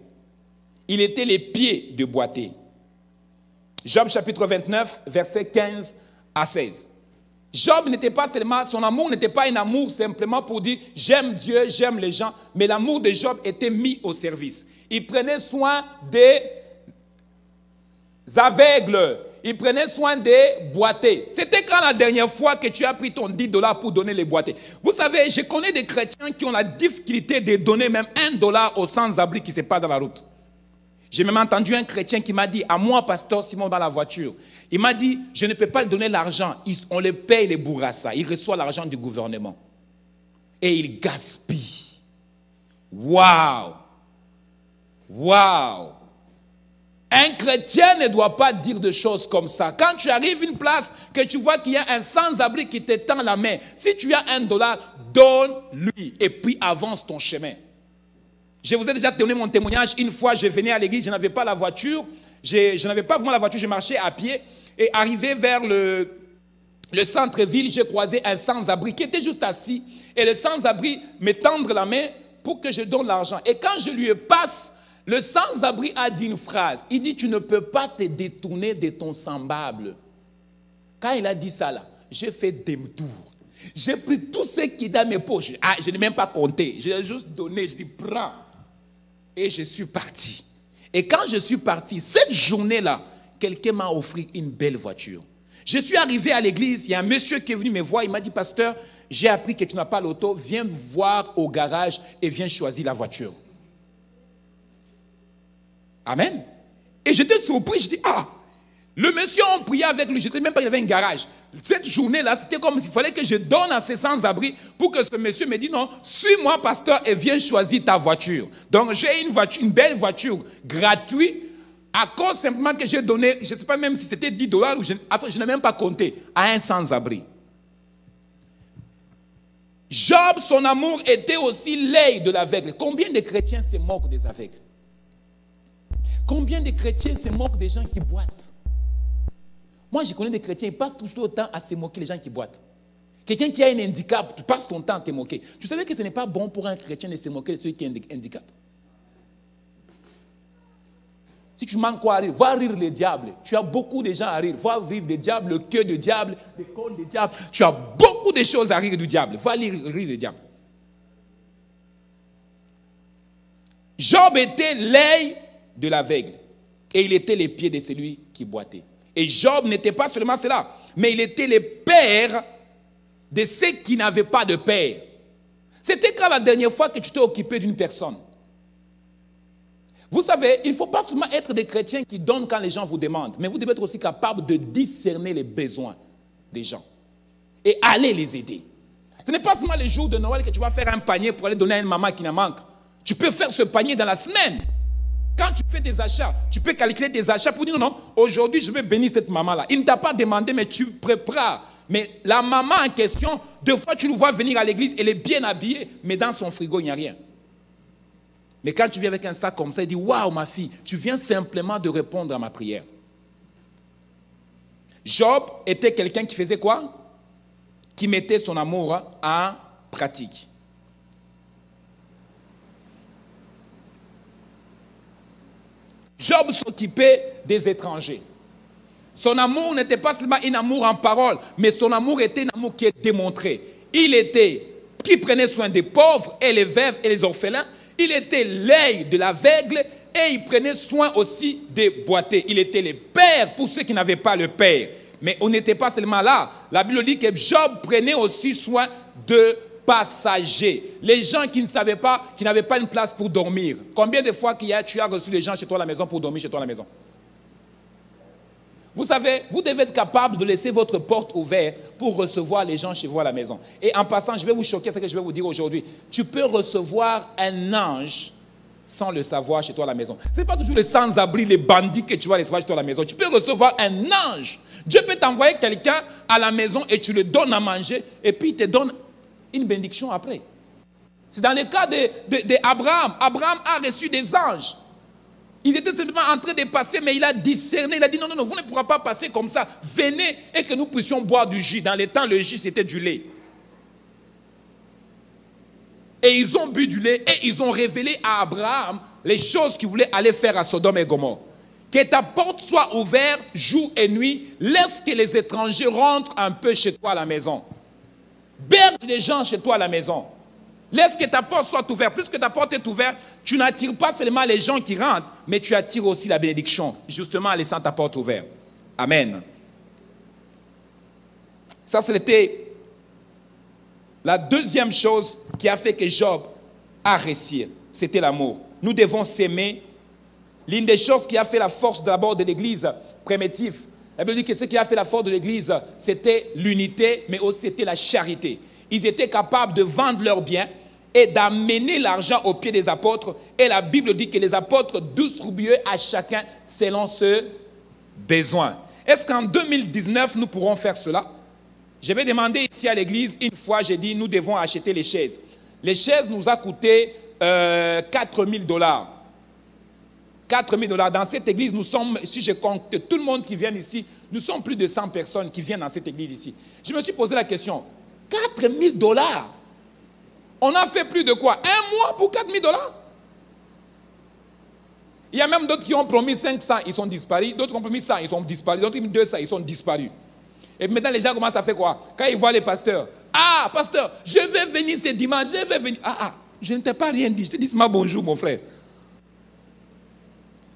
Il était les pieds du boiteux. Job chapitre 29, versets 15 à 16. Job n'était pas seulement, son amour n'était pas un amour simplement pour dire j'aime Dieu, j'aime les gens, mais l'amour de Job était mis au service. Il prenait soin des aveugles, il prenait soin des boités. C'était quand la dernière fois que tu as pris ton $10 pour donner les boités? Vous savez, je connais des chrétiens qui ont la difficulté de donner même $1 aux sans-abri qui se passent dans la route. J'ai même entendu un chrétien qui m'a dit, à moi, pasteur Simon, dans la voiture, il m'a dit, je ne peux pas lui donner l'argent. On le paye les bourrassa. Il reçoit l'argent du gouvernement. Et il gaspille. Waouh! Waouh! Un chrétien ne doit pas dire des choses comme ça. Quand tu arrives à une place, que tu vois qu'il y a un sans-abri qui te tend la main, si tu as $1, donne-lui et puis avance ton chemin. Je vous ai déjà donné mon témoignage. Une fois, je venais à l'église, je n'avais pas la voiture. Je n'avais pas vraiment la voiture, je marchais à pied. Et arrivé vers le centre-ville, j'ai croisé un sans-abri qui était juste assis. Et le sans-abri me tendre la main pour que je donne l'argent. Et quand je lui passe, le sans-abri a dit une phrase. Il dit, tu ne peux pas te détourner de ton semblable. Quand il a dit ça là, j'ai fait demi-tour. J'ai pris tout ce qui est dans mes poches. Ah, je n'ai même pas compté. J'ai juste donné, je dis, prends. Et je suis parti. Et quand je suis parti, cette journée-là, quelqu'un m'a offert une belle voiture. Je suis arrivé à l'église, il y a un monsieur qui est venu me voir, il m'a dit, pasteur, j'ai appris que tu n'as pas l'auto, viens voir au garage et viens choisir la voiture. Amen. Et j'étais surpris, je dis, ah, le monsieur, on priait avec lui, je ne sais même pas qu'il y avait un garage. Cette journée-là, c'était comme s'il fallait que je donne à ces sans-abri pour que ce monsieur me dise, non, suis-moi, pasteur, et viens choisir ta voiture. Donc, j'ai une voiture, une belle voiture gratuite, à cause simplement que j'ai donné, je ne sais pas même si c'était $10 ou je n'ai même pas compté, à un sans-abri. Job, son amour était aussi l'œil de l'aveugle. Combien de chrétiens se moquent des aveugles? Combien de chrétiens se moquent des gens qui boitent? Moi, je connais des chrétiens, ils passent toujours le temps à se moquer les gens qui boitent. Quelqu'un qui a un handicap, tu passes ton temps à te moquer. Tu savais que ce n'est pas bon pour un chrétien de se moquer de celui qui a un handicap? Si tu manques quoi à rire, va rire les diables. Tu as beaucoup de gens à rire. Va rire des diables, le cœur du diable, le corps du diable. Tu as beaucoup de choses à rire du diable. Va rire les diables. Job était l'œil de l'aveugle et il était les pieds de celui qui boitait. Et Job n'était pas seulement cela, mais il était le père de ceux qui n'avaient pas de père. C'était quand la dernière fois que tu t'es occupé d'une personne? Vous savez, il ne faut pas seulement être des chrétiens qui donnent quand les gens vous demandent, mais vous devez être aussi capable de discerner les besoins des gens et aller les aider. Ce n'est pas seulement les jours de Noël que tu vas faire un panier pour aller donner à une maman qui en manque. Tu peux faire ce panier dans la semaine. Quand tu fais des achats, tu peux calculer tes achats pour dire non, non, aujourd'hui je vais bénir cette maman-là. Il ne t'a pas demandé, mais tu prépares. Mais la maman en question, deux fois tu le vois venir à l'église, elle est bien habillée, mais dans son frigo, il n'y a rien. Mais quand tu viens avec un sac comme ça, il dit, waouh ma fille, tu viens simplement de répondre à ma prière. Job était quelqu'un qui faisait quoi? Qui mettait son amour en pratique. Job s'occupait des étrangers. Son amour n'était pas seulement un amour en parole, mais son amour était un amour qui est démontré. Il était qui prenait soin des pauvres et les veuves et les orphelins. Il était l'œil de l'aveugle et il prenait soin aussi des boités. Il était le père pour ceux qui n'avaient pas le père. Mais on n'était pas seulement là. La Bible dit que Job prenait aussi soin de passagers. Les gens qui ne savaient pas, qui n'avaient pas une place pour dormir. Combien de fois tu as reçu les gens chez toi à la maison pour dormir chez toi à la maison? Vous savez, vous devez être capable de laisser votre porte ouverte pour recevoir les gens chez vous à la maison. Et en passant, je vais vous choquer, ce que je vais vous dire aujourd'hui. Tu peux recevoir un ange sans le savoir chez toi à la maison. Ce n'est pas toujours les sans-abri, les bandits que tu vas recevoir chez toi à la maison. Tu peux recevoir un ange. Dieu peut t'envoyer quelqu'un à la maison et tu le donnes à manger et puis il te donne une bénédiction après. C'est dans le cas d'Abraham. Abraham a reçu des anges. Ils étaient simplement en train de passer, mais il a discerné. Il a dit, non, non, non, vous ne pourrez pas passer comme ça. Venez et que nous puissions boire du jus. Dans les temps, le jus, c'était du lait. Et ils ont bu du lait et ils ont révélé à Abraham les choses qu'il voulait aller faire à Sodome et Gomorrhe. Que ta porte soit ouverte jour et nuit. Laisse que les étrangers rentrent un peu chez toi à la maison. Berge les gens chez toi à la maison. Laisse que ta porte soit ouverte. Plus que ta porte est ouverte, tu n'attires pas seulement les gens qui rentrent, mais tu attires aussi la bénédiction, justement en laissant ta porte ouverte. Amen. Ça, c'était la deuxième chose qui a fait que Job a réussi. C'était l'amour. Nous devons s'aimer. L'une des choses qui a fait la force d'abord de l'Église primitive, la Bible dit que ce qui a fait la force de l'Église, c'était l'unité, mais aussi c'était la charité. Ils étaient capables de vendre leurs biens et d'amener l'argent aux pieds des apôtres. Et la Bible dit que les apôtres distribuaient à chacun selon ce besoin. Est-ce qu'en 2019, nous pourrons faire cela? Je vais demander ici à l'église, une fois, j'ai dit, nous devons acheter les chaises. Les chaises nous a coûté 4 000 $. 4 000 $. Dans cette église, nous sommes, si je compte tout le monde qui vient ici, nous sommes plus de 100 personnes qui viennent dans cette église ici. Je me suis posé la question, 4 000 $? On a fait plus de quoi? Un mois pour 4 000 $? Il y a même d'autres qui ont promis 500, ils sont disparus. D'autres qui ont promis 100, ils sont disparus. D'autres qui ont promis 200, ils sont disparus. Et maintenant, les gens commencent à faire quoi? Quand ils voient les pasteurs. Ah, pasteur, je vais venir ce dimanche, je vais venir. Je ne t'ai pas rien dit. Je te dis seulement bonjour, mon frère.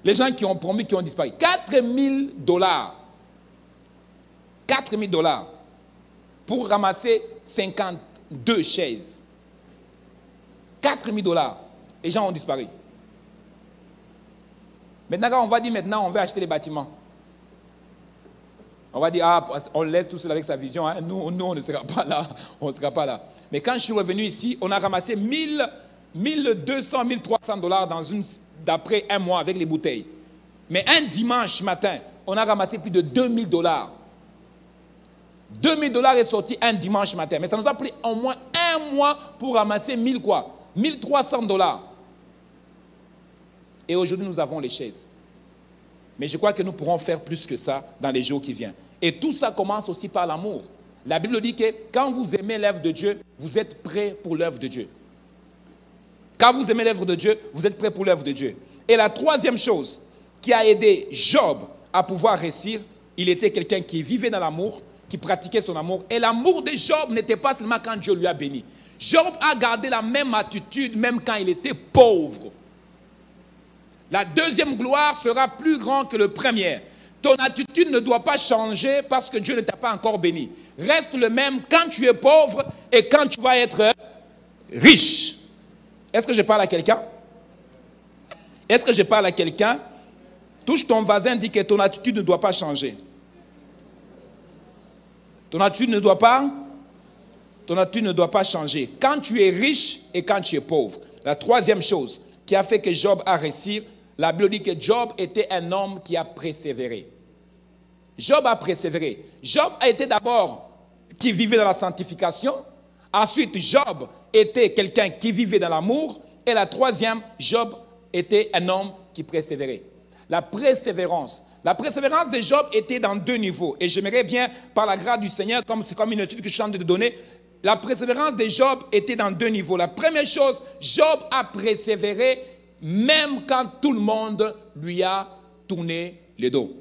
Les gens qui ont promis, qui ont disparu. 4 000 $. 4 000 $ pour ramasser 52 chaises. 4 000 $. Les gens ont disparu. Maintenant, quand on va dire maintenant, on veut acheter les bâtiments. On va dire, on laisse tout seul avec sa vision. Hein. Nous, on ne sera pas là. On ne sera pas là. Mais quand je suis revenu ici, on a ramassé 1200, 1300 $ d'après un mois avec les bouteilles. Mais un dimanche matin, on a ramassé plus de 2000 $. 2000 $ est sorti un dimanche matin. Mais ça nous a pris au moins un mois pour ramasser 1300 $. Et aujourd'hui, nous avons les chaises. Mais je crois que nous pourrons faire plus que ça dans les jours qui viennent. Et tout ça commence aussi par l'amour. La Bible dit que quand vous aimez l'œuvre de Dieu, vous êtes prêts pour l'œuvre de Dieu. Quand vous aimez l'œuvre de Dieu, vous êtes prêts pour l'œuvre de Dieu. Et la troisième chose qui a aidé Job à pouvoir réussir, il était quelqu'un qui vivait dans l'amour, qui pratiquait son amour. Et l'amour de Job n'était pas seulement quand Dieu lui a béni. Job a gardé la même attitude même quand il était pauvre. La deuxième gloire sera plus grande que le premier. Ton attitude ne doit pas changer parce que Dieu ne t'a pas encore béni. Reste le même quand tu es pauvre et quand tu vas être riche. Est-ce que je parle à quelqu'un? Est-ce que je parle à quelqu'un? Touche ton voisin, dis que ton attitude ne doit pas changer. Ton attitude ne doit pas changer. Quand tu es riche et quand tu es pauvre. La troisième chose qui a fait que Job a réussi, la Bible dit que Job était un homme qui a persévéré. Job a persévéré. Job a été d'abord qui vivait dans la sanctification. Ensuite, Job était quelqu'un qui vivait dans l'amour. Et la troisième, Job était un homme qui persévérait. La persévérance. La persévérance de Job était dans deux niveaux. Et j'aimerais bien, par la grâce du Seigneur, comme c'est comme une étude que je suis en train de donner, la persévérance de Job était dans deux niveaux. La première chose, Job a persévéré même quand tout le monde lui a tourné le dos.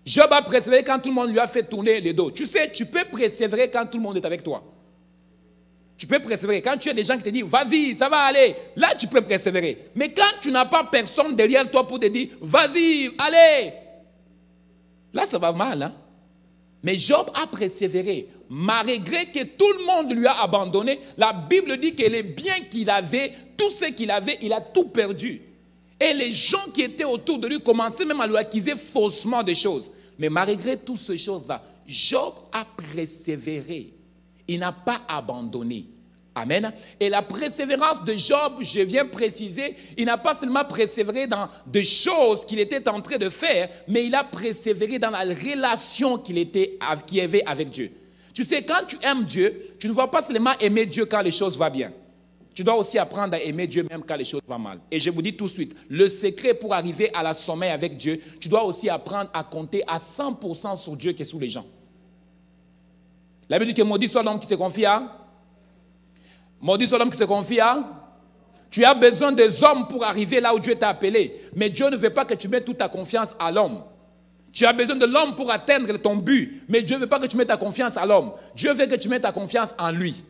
Job a persévéré quand tout le monde lui a fait tourner le dos. Tu sais, tu peux persévérer quand tout le monde est avec toi. Tu peux persévérer. Quand tu as des gens qui te disent, vas-y, ça va aller. Là, tu peux persévérer. Mais quand tu n'as pas personne derrière toi pour te dire, vas-y, allez. Là, ça va mal. Hein? Mais Job a persévéré. Malgré que tout le monde lui a abandonné, la Bible dit que les biens qu'il avait, tout ce qu'il avait, il a tout perdu. Et les gens qui étaient autour de lui commençaient même à lui accuser faussement des choses. Mais malgré toutes ces choses-là, Job a persévéré. Il n'a pas abandonné. Amen. Et la persévérance de Job, je viens préciser, il n'a pas seulement persévéré dans des choses qu'il était en train de faire, mais il a persévéré dans la relation qu'il avait avec Dieu. Tu sais, quand tu aimes Dieu, tu ne vas pas seulement aimer Dieu quand les choses vont bien. Tu dois aussi apprendre à aimer Dieu même quand les choses vont mal. Et je vous dis tout de suite, le secret pour arriver à la sommeil avec Dieu, tu dois aussi apprendre à compter à 100% sur Dieu qui est sur les gens. La Bible dit que maudit soit l'homme qui se confie à... Maudit soit l'homme qui se confie à... Tu as besoin des hommes pour arriver là où Dieu t'a appelé. Mais Dieu ne veut pas que tu mettes toute ta confiance à l'homme. Tu as besoin de l'homme pour atteindre ton but. Mais Dieu ne veut pas que tu mettes ta confiance à l'homme. Dieu veut que tu mettes ta confiance en lui.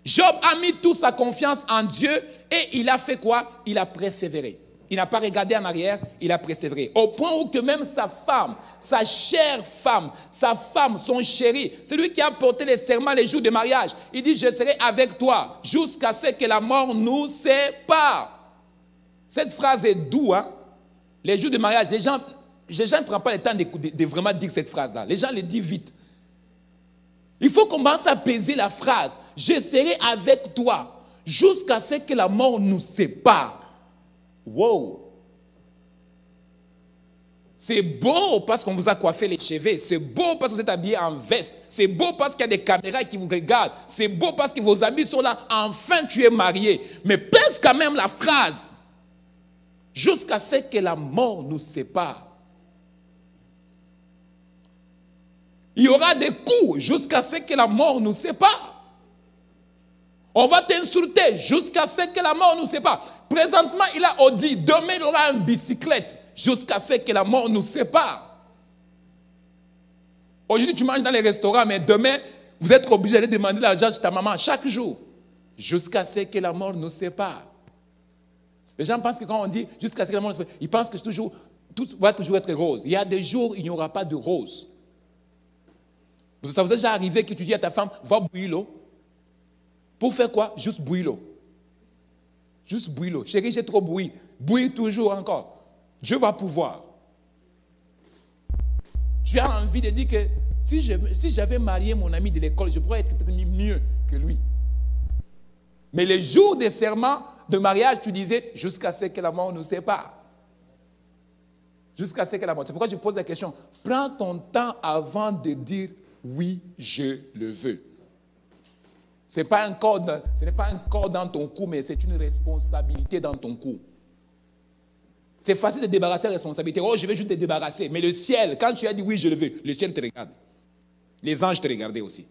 Job a mis toute sa confiance en Dieu et il a fait quoi? Il a persévéré. Il n'a pas regardé en arrière, il a persévéré. Au point où que même sa femme, sa chère femme, sa femme, son chéri, celui qui a porté les serments les jours de mariage, il dit, je serai avec toi jusqu'à ce que la mort nous sépare. Cette phrase est douce, hein? Les jours de mariage, les gens ne prennent pas le temps de vraiment dire cette phrase-là. Les gens le disent vite. Il faut commencer à peser la phrase. Je serai avec toi jusqu'à ce que la mort nous sépare. Wow! C'est beau parce qu'on vous a coiffé les cheveux. C'est beau parce que vous êtes habillé en veste. C'est beau parce qu'il y a des caméras qui vous regardent. C'est beau parce que vos amis sont là. Enfin, tu es marié. Mais pèse quand même la phrase. Jusqu'à ce que la mort nous sépare. Il y aura des coups jusqu'à ce que la mort nous sépare. On va t'insulter jusqu'à ce que la mort nous sépare. Présentement, il a Audi. Demain, il aura une bicyclette jusqu'à ce que la mort nous sépare. Aujourd'hui, tu manges dans les restaurants, mais demain, vous êtes obligé de demander l'argent de ta maman chaque jour. Jusqu'à ce que la mort nous sépare. Les gens pensent que quand on dit jusqu'à ce que la mort nous sépare, ils pensent que tout va toujours être rose. Il y a des jours où il n'y aura pas de rose. Ça vous est déjà arrivé que tu dis à ta femme, va bouillir l'eau. Pour faire quoi? Juste bouillir l'eau. Juste bouillir l'eau. Chérie, j'ai trop bouilli. Bouillir toujours encore. Dieu va pouvoir. Tu as envie de dire que si j'avais marié mon ami de l'école, je pourrais être peut-être mieux que lui. Mais les jours des serments de mariage, tu disais, jusqu'à ce que la mort nous sépare. Jusqu'à ce que la mort. C'est pourquoi je pose la question. Prends ton temps avant de dire, oui, je le veux. Ce n'est pas un corps dans ton cou, mais c'est une responsabilité dans ton cou. C'est facile de débarrasser la responsabilité. Oh, je vais juste te débarrasser. Mais le ciel, quand tu as dit oui, je le veux, le ciel te regarde. Les anges te regardaient aussi.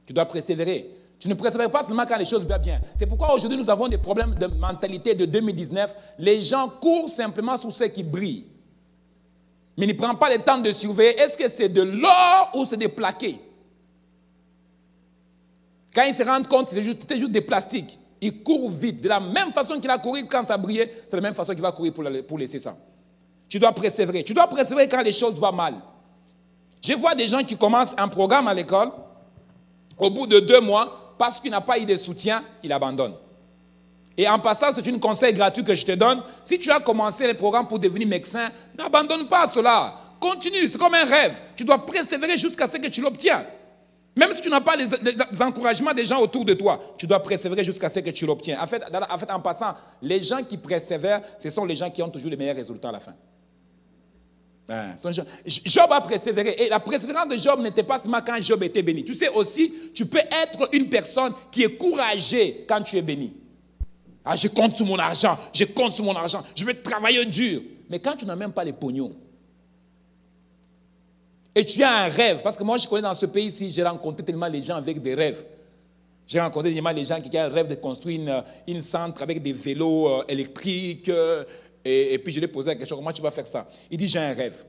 Tu dois persévérer. Tu ne persévères pas seulement quand les choses vont bien. C'est pourquoi aujourd'hui nous avons des problèmes de mentalité de 2019. Les gens courent simplement sur ce qui brille. Mais ils ne prennent pas le temps de surveiller. Est-ce que c'est de l'or ou c'est des plaqués? Quand ils se rendent compte que c'était juste des plastiques, ils courent vite. De la même façon qu'il a couru quand ça brillait, c'est la même façon qu'il va courir pour laisser ça. Tu dois persévérer. Tu dois persévérer quand les choses vont mal. Je vois des gens qui commencent un programme à l'école. Au bout de 2 mois, parce qu'il n'a pas eu de soutien, il abandonne. Et en passant, c'est un conseil gratuit que je te donne. Si tu as commencé le programme pour devenir médecin, n'abandonne pas cela. Continue, c'est comme un rêve. Tu dois persévérer jusqu'à ce que tu l'obtiens. Même si tu n'as pas les encouragements des gens autour de toi, tu dois persévérer jusqu'à ce que tu l'obtiens. En fait, en passant, les gens qui persévèrent, ce sont les gens qui ont toujours les meilleurs résultats à la fin. Job a persévéré. Et la persévérance de Job n'était pas seulement quand Job était béni. Tu sais aussi, tu peux être une personne qui est courageuse quand tu es béni. Ah, je compte sur mon argent, je vais travailler dur. Mais quand tu n'as même pas les pognons, et tu as un rêve, parce que moi je connais dans ce pays-ci, j'ai rencontré tellement les gens avec des rêves. J'ai rencontré tellement les gens qui ont le rêve de construire une centre avec des vélos électriques. Et puis je lui ai posé la question, comment tu vas faire ça? Il dit, j'ai un rêve.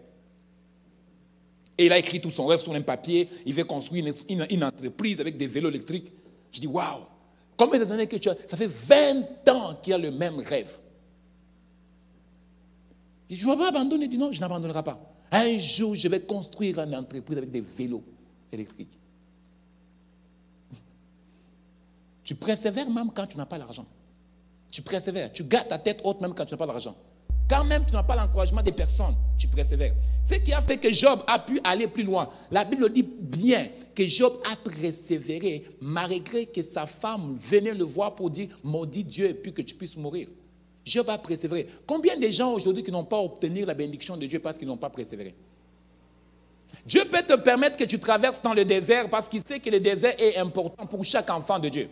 Et il a écrit tout son rêve sur un papier. Il veut construire une entreprise avec des vélos électriques. Je dis, waouh! Combien d'années que tu as? Ça fait 20 ans qu'il a le même rêve. Je ne vais pas abandonner. Il dit, non, je n'abandonnerai pas. Un jour, je vais construire une entreprise avec des vélos électriques. Tu persévères même quand tu n'as pas l'argent. Tu persévères. Tu gardes ta tête haute même quand tu n'as pas l'argent. Quand même tu n'as pas l'encouragement des personnes, tu persévères. Ce qui a fait que Job a pu aller plus loin. La Bible dit bien que Job a persévéré malgré que sa femme venait le voir pour dire « Maudit Dieu et puis que tu puisses mourir ». Job a persévéré. Combien de gens aujourd'hui qui n'ont pas obtenu la bénédiction de Dieu parce qu'ils n'ont pas persévéré? Dieu peut te permettre que tu traverses dans le désert parce qu'il sait que le désert est important pour chaque enfant de Dieu.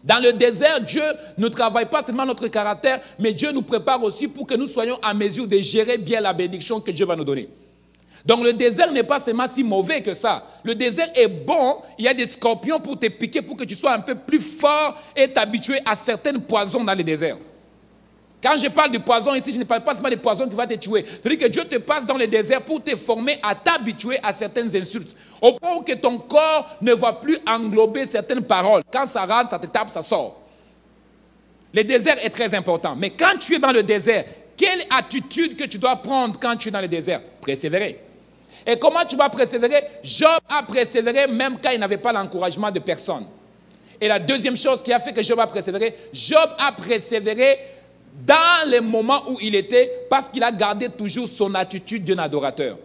Dans le désert, Dieu ne travaille pas seulement notre caractère, mais Dieu nous prépare aussi pour que nous soyons en mesure de gérer bien la bénédiction que Dieu va nous donner. Donc le désert n'est pas seulement si mauvais que ça. Le désert est bon, il y a des scorpions pour te piquer, pour que tu sois un peu plus fort et t'habituer à certains poisons dans le désert. Quand je parle de poison ici, je ne parle pas seulement de poison qui va te tuer. C'est-à-dire que Dieu te passe dans le désert pour te former à t'habituer à certaines insultes. Au point où que ton corps ne va plus englober certaines paroles. Quand ça rentre, ça te tape, ça sort. Le désert est très important. Mais quand tu es dans le désert, quelle attitude que tu dois prendre quand tu es dans le désert? Persévérer. Et comment tu vas persévérer? Job a persévéré même quand il n'avait pas l'encouragement de personne. Et la deuxième chose qui a fait que Job a persévéré dans les moments où il était, parce qu'il a gardé toujours son attitude d'un adorateur.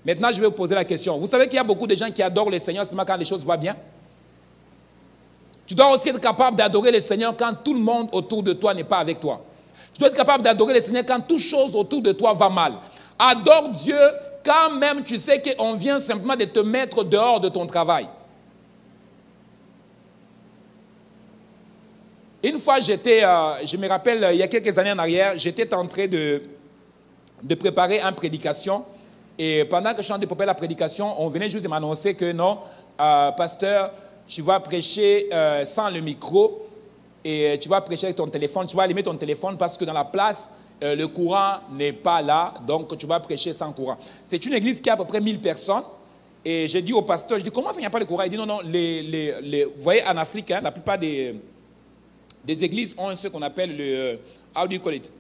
Maintenant, je vais vous poser la question. Vous savez qu'il y a beaucoup de gens qui adorent le Seigneur seulement quand les choses vont bien? Tu dois aussi être capable d'adorer le Seigneur quand tout le monde autour de toi n'est pas avec toi. Tu dois être capable d'adorer le Seigneur quand toute chose autour de toi va mal. Adore Dieu quand même tu sais qu'on vient simplement de te mettre dehors de ton travail. Une fois, je me rappelle, il y a quelques années en arrière, j'étais en train de préparer une prédication. Et pendant que je suis en train de préparer la prédication, on venait juste de m'annoncer que non, pasteur, tu vas prêcher sans le micro et tu vas prêcher avec ton téléphone. Tu vas allumer ton téléphone parce que dans la place, le courant n'est pas là, donc tu vas prêcher sans courant. C'est une église qui a à peu près 1000 personnes. Et j'ai dit au pasteur, je dis, comment ça, il n'y a pas de courant? Il dit, non, vous voyez, en Afrique, hein, la plupart des églises ont ce qu'on appelle le, how do you call it?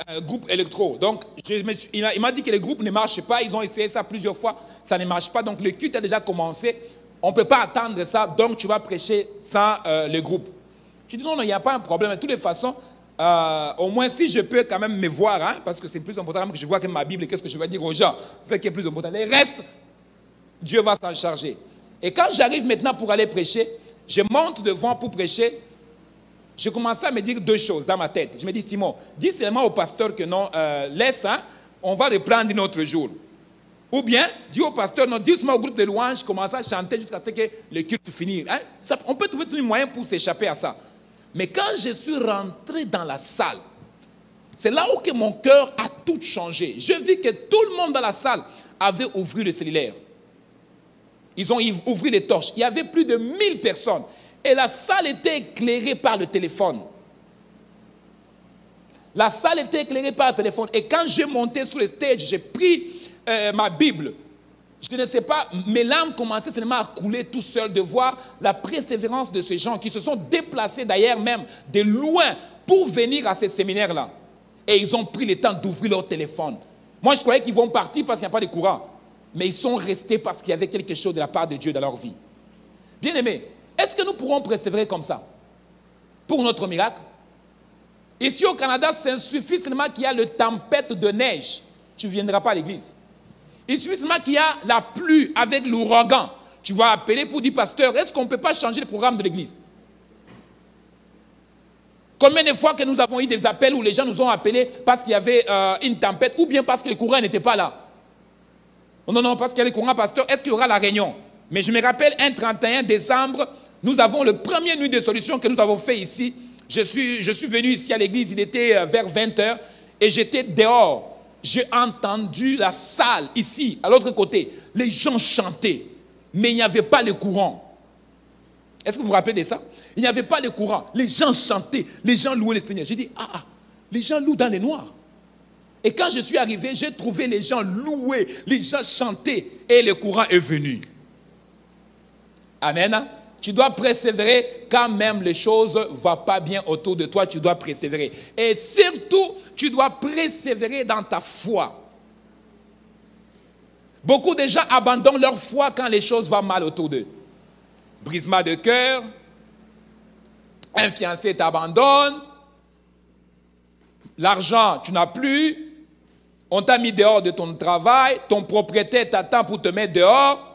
Un groupe électro. Donc, il m'a dit que les groupes ne marchent pas. Ils ont essayé ça plusieurs fois. Ça ne marche pas. Donc, le culte a déjà commencé. On ne peut pas attendre ça. Donc, tu vas prêcher sans le groupe. Je dis non, il n'y a pas un problème. De toutes les façons, au moins si je peux quand même me voir, hein, parce que c'est plus important que je vois que ma Bible et qu'est-ce que je vais dire aux gens. C'est ce qui est plus important. Les restes, Dieu va s'en charger. Et quand j'arrive maintenant pour aller prêcher, je monte devant pour prêcher. Je commençais à me dire deux choses dans ma tête. Je me dis, Simon, dis seulement au pasteur que non, laisse, hein, on va reprendre un autre jour. Ou bien, dis au pasteur, non, dis seulement au groupe de louanges, commence à chanter jusqu'à ce que le culte finisse. Hein. On peut trouver tous les moyens pour s'échapper à ça. Mais quand je suis rentré dans la salle, c'est là où que mon cœur a tout changé. Je vis que tout le monde dans la salle avait ouvert le cellulaire. Ils ont ouvert les torches. Il y avait plus de 1000 personnes. Et la salle était éclairée par le téléphone. La salle était éclairée par le téléphone. Et quand j'ai monté sur le stage, j'ai pris ma Bible. Je ne sais pas, mes larmes commençaient seulement à couler tout seul de voir la persévérance de ces gens qui se sont déplacés d'ailleurs même de loin pour venir à ces séminaires-là. Et ils ont pris le temps d'ouvrir leur téléphone. Moi, je croyais qu'ils vont partir parce qu'il n'y a pas de courant. Mais ils sont restés parce qu'il y avait quelque chose de la part de Dieu dans leur vie. Bien-aimés, est-ce que nous pourrons persévérer comme ça pour notre miracle? Ici au Canada, c'est suffit seulement qu'il y a le tempête de neige. Tu ne viendras pas à l'église. Il suffit seulement qu'il y a la pluie avec l'ouragan. Tu vas appeler pour dire, pasteur, est-ce qu'on ne peut pas changer le programme de l'église? Combien de fois que nous avons eu des appels où les gens nous ont appelés parce qu'il y avait une tempête ou bien parce que le courant n'était pas là? Non, non, parce qu'il y a le courant, pasteur, est-ce qu'il y aura la réunion? Mais je me rappelle, un 31 décembre, nous avons le premier nuit de solution que nous avons fait ici. Je suis venu ici à l'église, il était vers 20h et j'étais dehors. J'ai entendu la salle ici, à l'autre côté. Les gens chantaient, mais il n'y avait pas le courant. Est-ce que vous vous rappelez de ça? Il n'y avait pas le courant. Les gens chantaient, les gens louaient le Seigneur. J'ai dit, les gens louent dans les noirs. Et quand je suis arrivé, j'ai trouvé les gens louer, les gens chanter et le courant est venu. Amen. Tu dois persévérer quand même les choses ne vont pas bien autour de toi, tu dois persévérer. Et surtout, tu dois persévérer dans ta foi. Beaucoup de gens abandonnent leur foi quand les choses vont mal autour d'eux. Brisement de cœur, un fiancé t'abandonne, l'argent, tu n'as plus, on t'a mis dehors de ton travail, ton propriétaire t'attend pour te mettre dehors.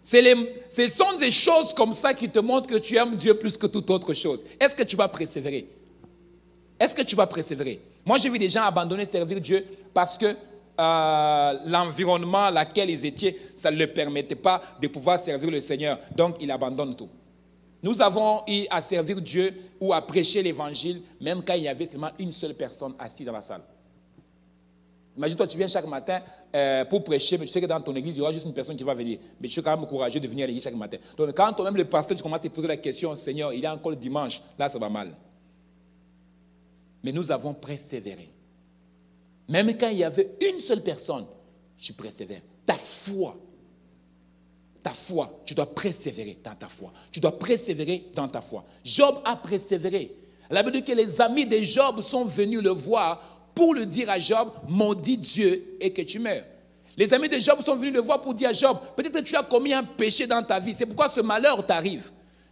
Ce sont des choses comme ça qui te montrent que tu aimes Dieu plus que toute autre chose. Est-ce que tu vas persévérer? Est-ce que tu vas persévérer? Moi, j'ai vu des gens abandonner servir Dieu parce que l'environnement dans lequel ils étaient, ça ne leur permettait pas de pouvoir servir le Seigneur. Donc, ils abandonnent tout. Nous avons eu à servir Dieu ou à prêcher l'évangile, même quand il y avait seulement une seule personne assise dans la salle. Imagine-toi, tu viens chaque matin pour prêcher, mais tu sais que dans ton église, il y aura juste une personne qui va venir. Mais tu es quand même courageux de venir à l'église chaque matin. Donc quand toi-même le pasteur, tu commences à te poser la question, Seigneur, il est encore le dimanche, là ça va mal. Mais nous avons persévéré. Même quand il y avait une seule personne, tu persévères. Ta foi, tu dois persévérer dans ta foi. Tu dois persévérer dans ta foi. Job a persévéré. La Bible dit que les amis de Job sont venus le voir pour le dire à Job, maudit Dieu et que tu meurs. Les amis de Job sont venus le voir pour dire à Job, peut-être que tu as commis un péché dans ta vie, c'est pourquoi ce malheur t'arrive.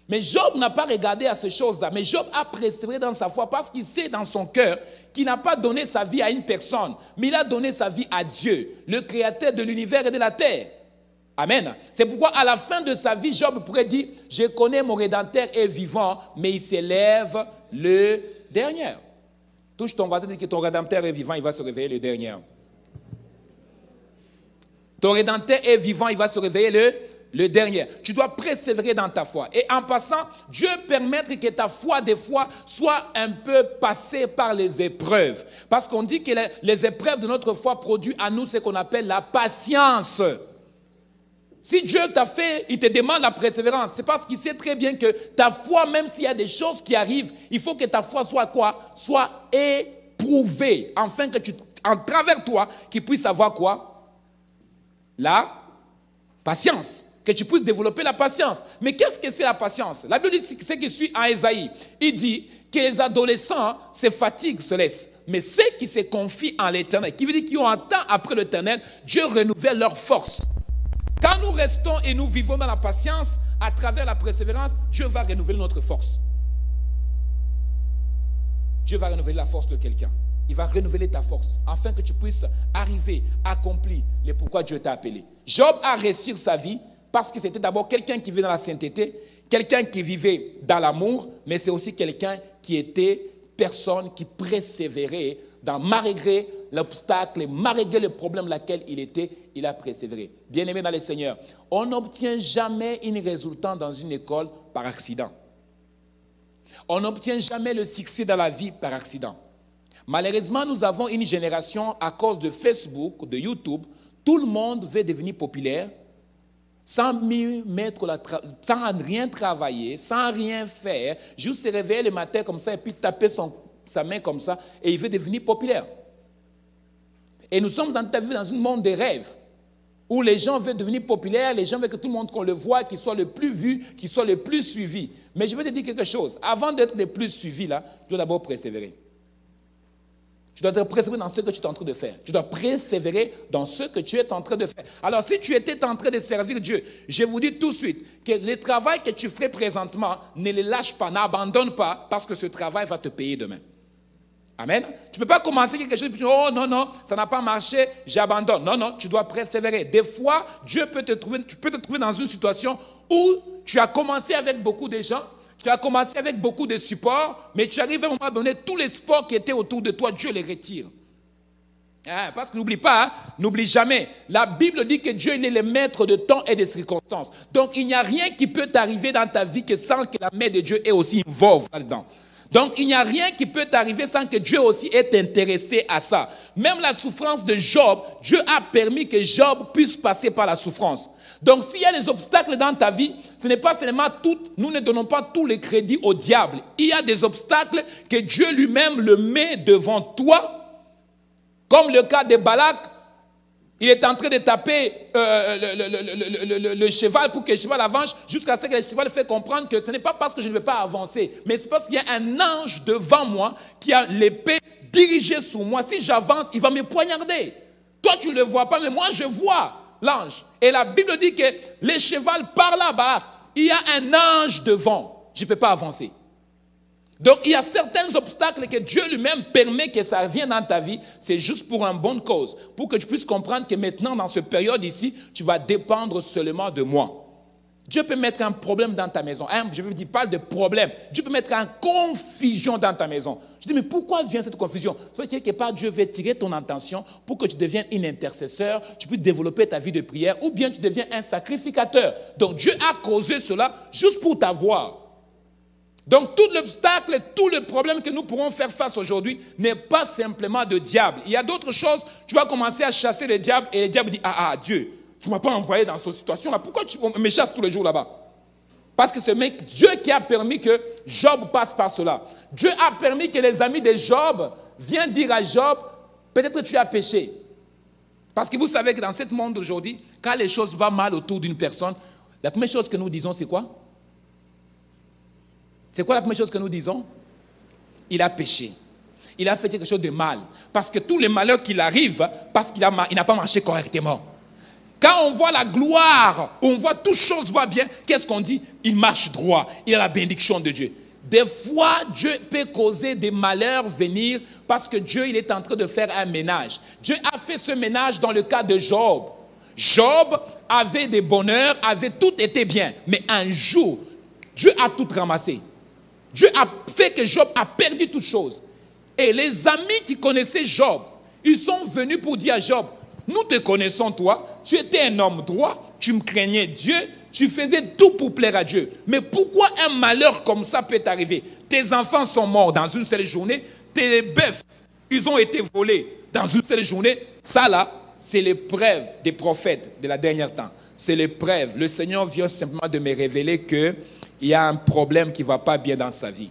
Mais Job n'a pas regardé à ces choses-là, mais Job a persévéré dans sa foi parce qu'il sait dans son cœur qu'il n'a pas donné sa vie à une personne, mais il a donné sa vie à Dieu, le créateur de l'univers et de la terre. Amen. C'est pourquoi à la fin de sa vie, Job pourrait dire, je connais mon Rédempteur est vivant, mais il s'élève le dernier. Touche ton voisin et dis que ton Rédempteur est vivant, il va se réveiller le dernier. Ton Rédempteur est vivant, il va se réveiller le dernier. Tu dois persévérer dans ta foi. Et en passant, Dieu permettre que ta foi, des fois, soit un peu passée par les épreuves. Parce qu'on dit que les épreuves de notre foi produisent à nous ce qu'on appelle la patience. Si Dieu t'a fait, il te demande la persévérance, c'est parce qu'il sait très bien que ta foi, même s'il y a des choses qui arrivent, il faut que ta foi soit quoi? Soit éprouvée, afin que en travers toi, qu'il puisse avoir quoi? La patience. Que tu puisses développer la patience. Mais qu'est-ce que c'est la patience? La Bible dit ce qui suit en Ésaïe. Il dit que les adolescents se fatiguent, se laissent. Mais ceux qui se confient en l'Éternel, qui veut dire qu'ils ont un temps après l'Éternel, Dieu renouvelle leur force. Quand nous restons et nous vivons dans la patience, à travers la persévérance, Dieu va renouveler notre force. Dieu va renouveler la force de quelqu'un. Il va renouveler ta force, afin que tu puisses arriver, accomplir les pourquoi Dieu t'a appelé. Job a réussi sa vie parce que c'était d'abord quelqu'un qui vivait dans la sainteté, quelqu'un qui vivait dans l'amour, mais c'est aussi quelqu'un qui était personne qui persévérait malgré l'obstacle, malgré le problème dans lequel il était, il a persévéré. Bien-aimé dans le Seigneur, on n'obtient jamais un résultat dans une école par accident. On n'obtient jamais le succès dans la vie par accident. Malheureusement, nous avons une génération à cause de Facebook, de YouTube, tout le monde veut devenir populaire sans rien travailler, sans rien faire, juste se réveiller le matin comme ça et puis taper sa main comme ça et il veut devenir populaire. Et nous sommes dans un monde de rêves où les gens veulent devenir populaires, les gens veulent que tout le monde qu'on le voit, qu'il soit le plus vu, qu'il soit le plus suivi. Mais je vais te dire quelque chose, avant d'être le plus suivi là, tu dois d'abord persévérer. Tu dois persévérer dans ce que tu es en train de faire. Tu dois persévérer dans ce que tu es en train de faire. Alors, si tu étais en train de servir Dieu, je vous dis tout de suite que le travail que tu ferais présentement, ne le lâche pas, n'abandonne pas, parce que ce travail va te payer demain. Amen. Tu ne peux pas commencer quelque chose et puis tu dis, oh non, non, ça n'a pas marché, j'abandonne. Non, non, tu dois persévérer. Des fois, tu peux te trouver dans une situation où tu as commencé avec beaucoup de gens, tu as commencé avec beaucoup de supports, mais tu arrives à un moment donné, tous les sports qui étaient autour de toi, Dieu les retire. Parce que n'oublie pas, hein, n'oublie jamais, la Bible dit que Dieu il est le maître de temps et de circonstances. Donc il n'y a rien qui peut t'arriver dans ta vie que sans que la main de Dieu est aussi involvée là-dedans. Donc il n'y a rien qui peut t'arriver sans que Dieu aussi est intéressé à ça. Même la souffrance de Job, Dieu a permis que Job puisse passer par la souffrance. Donc s'il y a des obstacles dans ta vie, ce n'est pas seulement tout, nous ne donnons pas tous les crédits au diable. Il y a des obstacles que Dieu lui-même le met devant toi, comme le cas de Balak. Il est en train de taper le cheval pour que le cheval avance, jusqu'à ce que le cheval fait comprendre que ce n'est pas parce que je ne vais pas avancer, mais c'est parce qu'il y a un ange devant moi qui a l'épée dirigée sur moi. Si j'avance, il va me poignarder. Toi, tu ne le vois pas, mais moi, je vois l'ange. Et la Bible dit que le cheval par là-bas, il y a un ange devant. Je ne peux pas avancer. Donc, il y a certains obstacles que Dieu lui-même permet que ça vienne dans ta vie. C'est juste pour une bonne cause. Pour que tu puisses comprendre que maintenant, dans cette période ici, tu vas dépendre seulement de moi. Dieu peut mettre un problème dans ta maison. Je ne dis pas de problème. Dieu peut mettre une confusion dans ta maison. Je dis, mais pourquoi vient cette confusion? Ça veut dire que par Dieu veut tirer ton attention pour que tu deviennes un intercesseur, tu puisses développer ta vie de prière, ou bien tu deviens un sacrificateur. Donc, Dieu a causé cela juste pour t'avoir. Donc tout l'obstacle, tout le problème que nous pourrons faire face aujourd'hui n'est pas simplement de diable. Il y a d'autres choses, tu vas commencer à chasser le diable et le diable dit, ah Dieu, tu ne m'as pas envoyé dans cette situation-là, pourquoi tu me chasses tous les jours là-bas? Parce que c'est Dieu qui a permis que Job passe par cela. Dieu a permis que les amis de Job viennent dire à Job, peut-être que tu as péché. Parce que vous savez que dans ce monde aujourd'hui, quand les choses vont mal autour d'une personne, la première chose que nous disons, c'est quoi? C'est quoi la première chose que nous disons? Il a péché. Il a fait quelque chose de mal. Parce que tous les malheurs qui arrivent, parce qu'il n'a pas marché correctement. Quand on voit la gloire, on voit toutes choses vont bien, qu'est-ce qu'on dit? Il marche droit, il a la bénédiction de Dieu. Des fois, Dieu peut causer des malheurs venir parce que Dieu il est en train de faire un ménage. Dieu a fait ce ménage dans le cas de Job. Job avait des bonheurs, tout était bien. Mais un jour, Dieu a tout ramassé. Dieu a fait que Job a perdu toutes choses. Et les amis qui connaissaient Job, ils sont venus pour dire à Job, nous te connaissons toi, tu étais un homme droit, tu me craignais Dieu, tu faisais tout pour plaire à Dieu. Mais pourquoi un malheur comme ça peut t'arriver? Tes enfants sont morts dans une seule journée, tes bœufs, ils ont été volés dans une seule journée. Ça là, c'est l'épreuve des prophètes de la dernière temps. C'est l'épreuve. Le Seigneur vient simplement de me révéler qu'il y a un problème qui ne va pas bien dans sa vie.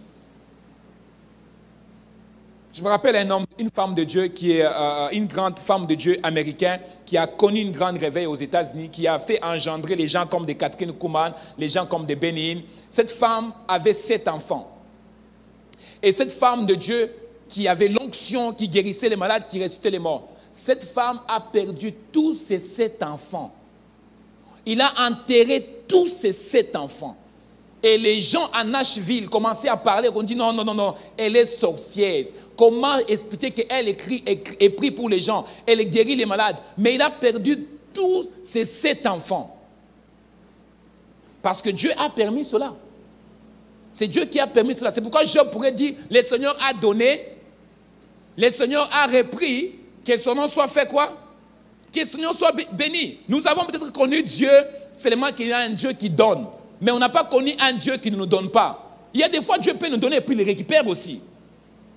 Je me rappelle un homme, une femme de Dieu qui est une grande femme de Dieu américaine qui a connu une grande réveil aux États-Unis, qui a fait engendrer les gens comme des Catherine Kuhlman, les gens comme des Benny Hinn. Cette femme avait 7 enfants. Et cette femme de Dieu qui avait l'onction, qui guérissait les malades, qui ressuscitait les morts. Cette femme a perdu tous ses 7 enfants. Il a enterré tous ses 7 enfants. Et les gens à Nashville commençaient à parler, on dit non, elle est sorcière. Comment expliquer qu'elle et prie pour les gens, elle guérit les malades. Mais il a perdu tous ses 7 enfants. Parce que Dieu a permis cela. C'est Dieu qui a permis cela. C'est pourquoi Job pourrait dire, le Seigneur a donné, le Seigneur a repris, que son nom soit fait quoi? Que son nom soit béni. Nous avons peut-être connu Dieu, seulement qu'il y a un Dieu qui donne. Mais on n'a pas connu un Dieu qui ne nous donne pas. Il y a des fois, Dieu peut nous donner et puis il les récupère aussi.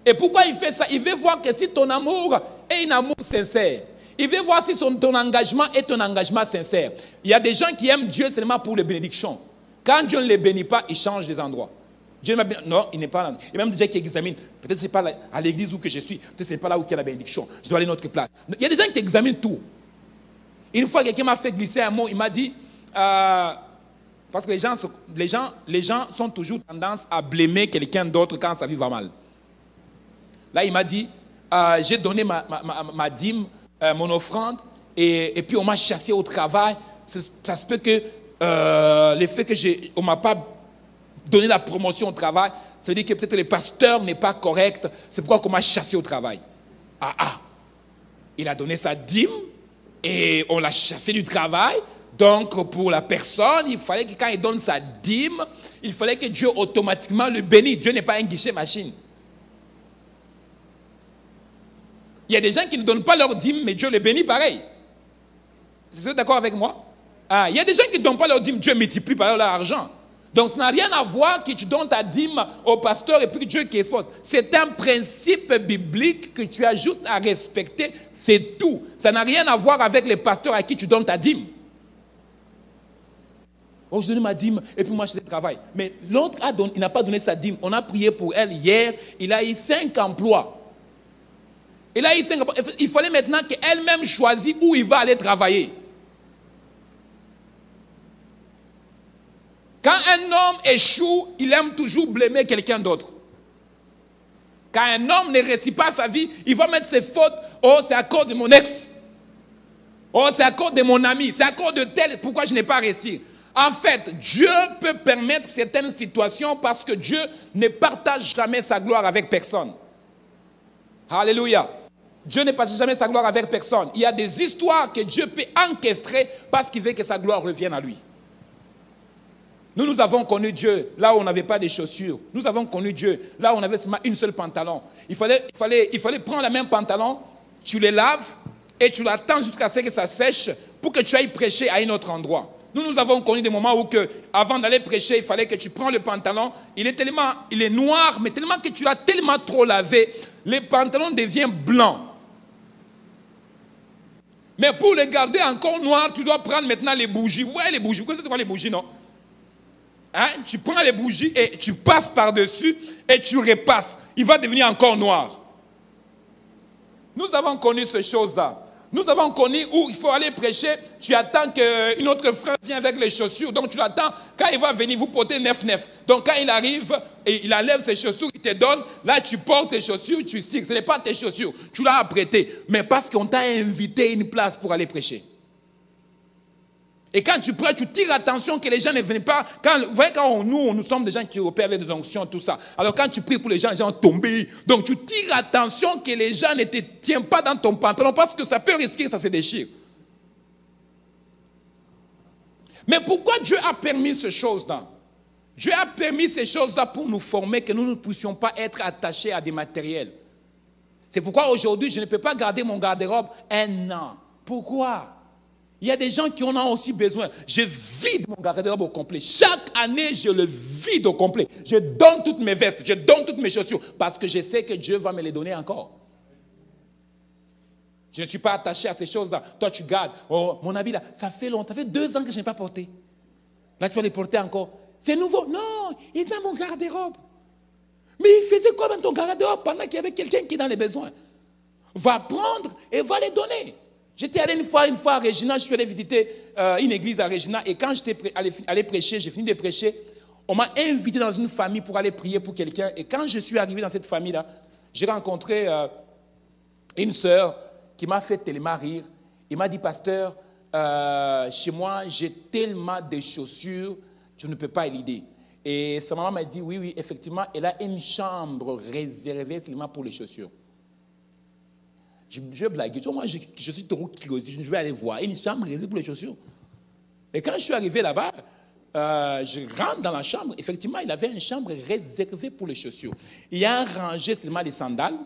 Et pourquoi il fait ça? Il veut voir que si ton amour est un amour sincère, il veut voir si ton engagement est un engagement sincère. Il y a des gens qui aiment Dieu seulement pour les bénédictions. Quand Dieu ne les bénit pas, il change les endroits. Dieu m'a béni. Non, il n'est pas là. Il y a même des gens qui examinent. Peut-être ce n'est pas à l'église où que je suis. Peut-être ce n'est pas là où il y a la bénédiction. Je dois aller à une autre place. Il y a des gens qui examinent tout. Une fois, quelqu'un m'a fait glisser un mot. Il m'a dit... parce que les gens sont toujours tendance à blâmer quelqu'un d'autre quand sa vie va mal. Là, il m'a dit, j'ai donné ma dîme, mon offrande, et puis on m'a chassé au travail. Ça se peut que le fait qu'on ne m'a pas donné la promotion au travail, ça veut dire que peut-être le pasteur n'est pas correct, c'est pourquoi on m'a chassé au travail. Il a donné sa dîme, et on l'a chassé du travail. Donc, pour la personne, il fallait que quand il donne sa dîme, il fallait que Dieu automatiquement le bénisse. Dieu n'est pas un guichet machine. Il y a des gens qui ne donnent pas leur dîme, mais Dieu les bénit pareil. Vous êtes d'accord avec moi? Il y a des gens qui ne donnent pas leur dîme, Dieu multiplie par leur argent. Donc, ça n'a rien à voir que tu donnes ta dîme au pasteur et puis Dieu qui expose. C'est un principe biblique que tu as juste à respecter, c'est tout. Ça n'a rien à voir avec les pasteurs à qui tu donnes ta dîme. Oh, je donne ma dîme et puis moi je travaille. Mais l'autre il n'a pas donné sa dîme. On a prié pour elle hier. Il a eu 5 emplois. Il fallait maintenant qu'elle-même choisisse où il va aller travailler. Quand un homme échoue, il aime toujours blâmer quelqu'un d'autre. Quand un homme ne réussit pas sa vie, il va mettre ses fautes. Oh, c'est à cause de mon ex. Oh, c'est à cause de mon ami. C'est à cause de tel. Pourquoi je n'ai pas réussi? En fait, Dieu peut permettre certaines situations parce que Dieu ne partage jamais sa gloire avec personne. Alléluia. Dieu ne partage jamais sa gloire avec personne. Il y a des histoires que Dieu peut encaistrer parce qu'il veut que sa gloire revienne à lui. Nous avons connu Dieu là où on n'avait pas de chaussures. Nous avons connu Dieu là où on avait seulement une seule pantalon. Il fallait prendre la même pantalon, tu les laves et tu l'attends jusqu'à ce que ça sèche pour que tu ailles prêcher à un autre endroit. Nous avons connu des moments où, avant d'aller prêcher, il fallait que tu prends le pantalon. Il est noir, mais tellement que tu l'as tellement trop lavé, les pantalons deviennent blancs. Mais pour les garder encore noirs, tu dois prendre maintenant les bougies. Vous voyez les bougies? Vous connaissez quoi les bougies, non? Hein? Tu prends les bougies et tu passes par-dessus et tu repasses. Il va devenir encore noir. Nous avons connu ces choses-là. Nous avons connu où il faut aller prêcher, tu attends qu'une autre frère vienne avec les chaussures. Donc tu l'attends, quand il va venir, vous portez 9-9. Donc quand il arrive et il enlève ses chaussures, il te donne, là tu portes tes chaussures, tu cires. Ce n'est pas tes chaussures, tu l'as apprêté. Mais parce qu'on t'a invité à une place pour aller prêcher. Et quand tu prêches, tu tires attention que les gens ne viennent pas. Vous voyez, nous sommes des gens qui opèrent avec des onctions, tout ça. Alors quand tu pries pour les gens tombent. Donc tu tires attention que les gens ne te tiennent pas dans ton pantalon parce que ça peut risquer que ça se déchire. Mais pourquoi Dieu a permis ces choses-là? Dieu a permis ces choses-là pour nous former, que nous ne puissions pas être attachés à des matériels. C'est pourquoi aujourd'hui, je ne peux pas garder mon garde-robe un an. Pourquoi? Il y a des gens qui en ont aussi besoin. Je vide mon garde-robe au complet. Chaque année, je le vide au complet. Je donne toutes mes vestes, je donne toutes mes chaussures, parce que je sais que Dieu va me les donner encore. Je ne suis pas attaché à ces choses-là. Toi, tu gardes. Oh, mon habit là, ça fait longtemps, ça fait 2 ans que je n'ai pas porté. Là, tu vas les porter encore. C'est nouveau. Non, il est dans mon garde-robe. Mais il faisait quoi dans ton garde-robe pendant qu'il y avait quelqu'un qui est dans les besoins? Va prendre et va les donner. J'étais allé une fois à Regina, je suis allé visiter une église à Regina, et quand j'étais allé prêcher, j'ai fini de prêcher, on m'a invité dans une famille pour aller prier pour quelqu'un, et quand je suis arrivé dans cette famille-là, j'ai rencontré une sœur qui m'a fait tellement rire. Il m'a dit, pasteur, chez moi, j'ai tellement de chaussures, je ne peux pas l'aider. Et sa maman m'a dit, oui, effectivement, elle a une chambre réservée seulement pour les chaussures. Je blague. Moi, je suis trop curieux. Je vais aller voir une chambre réservée pour les chaussures. Et quand je suis arrivé là-bas, je rentre dans la chambre. Effectivement, il avait une chambre réservée pour les chaussures. Il y a un rangé seulement les sandales.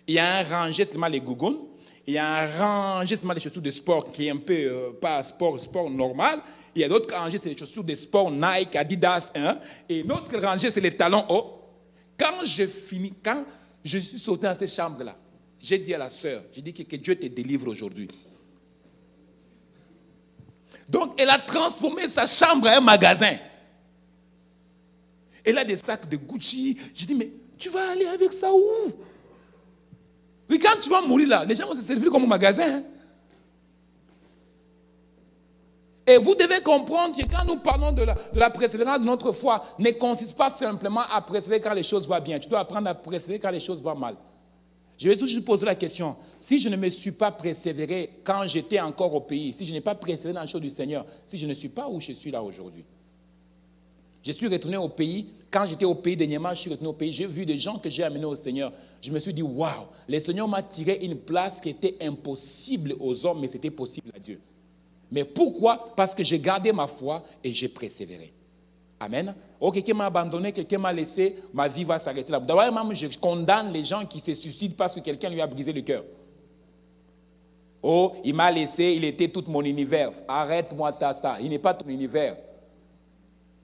Il y a un rangé seulement les gougounes. Il y a un rangé seulement les chaussures de sport qui est un peu pas sport normal. Il y a d'autres rangées, c'est les chaussures de sport Nike, Adidas. Hein? Et l'autre rangée, c'est les talons hauts. Quand je suis sauté dans cette chambre-là, j'ai dit à la sœur, j'ai dit que Dieu te délivre aujourd'hui. Donc, elle a transformé sa chambre en un magasin. Elle a des sacs de Gucci. J'ai dit, mais tu vas aller avec ça où? Oui, quand tu vas mourir là, les gens vont se servir comme un magasin. Hein? Et vous devez comprendre que quand nous parlons de la persévérance de notre foi, ne consiste pas simplement à persévérer quand les choses vont bien. Tu dois apprendre à persévérer quand les choses vont mal. Je vais toujours poser la question, si je ne me suis pas persévéré quand j'étais encore au pays, si je n'ai pas persévéré dans les choses du Seigneur, si je ne suis pas où je suis là aujourd'hui. Je suis retourné au pays, quand j'étais au pays dernièrement, je suis retourné au pays, j'ai vu des gens que j'ai amenés au Seigneur. Je me suis dit, waouh, le Seigneur m'a tiré une place qui était impossible aux hommes, mais c'était possible à Dieu. Mais pourquoi? Parce que j'ai gardé ma foi et j'ai persévéré. Amen. Oh, quelqu'un m'a abandonné, quelqu'un m'a laissé, ma vie va s'arrêter là. D'abord, même, je condamne les gens qui se suicident parce que quelqu'un lui a brisé le cœur. Oh, il m'a laissé, il était tout mon univers. Arrête-moi ça, il n'est pas ton univers.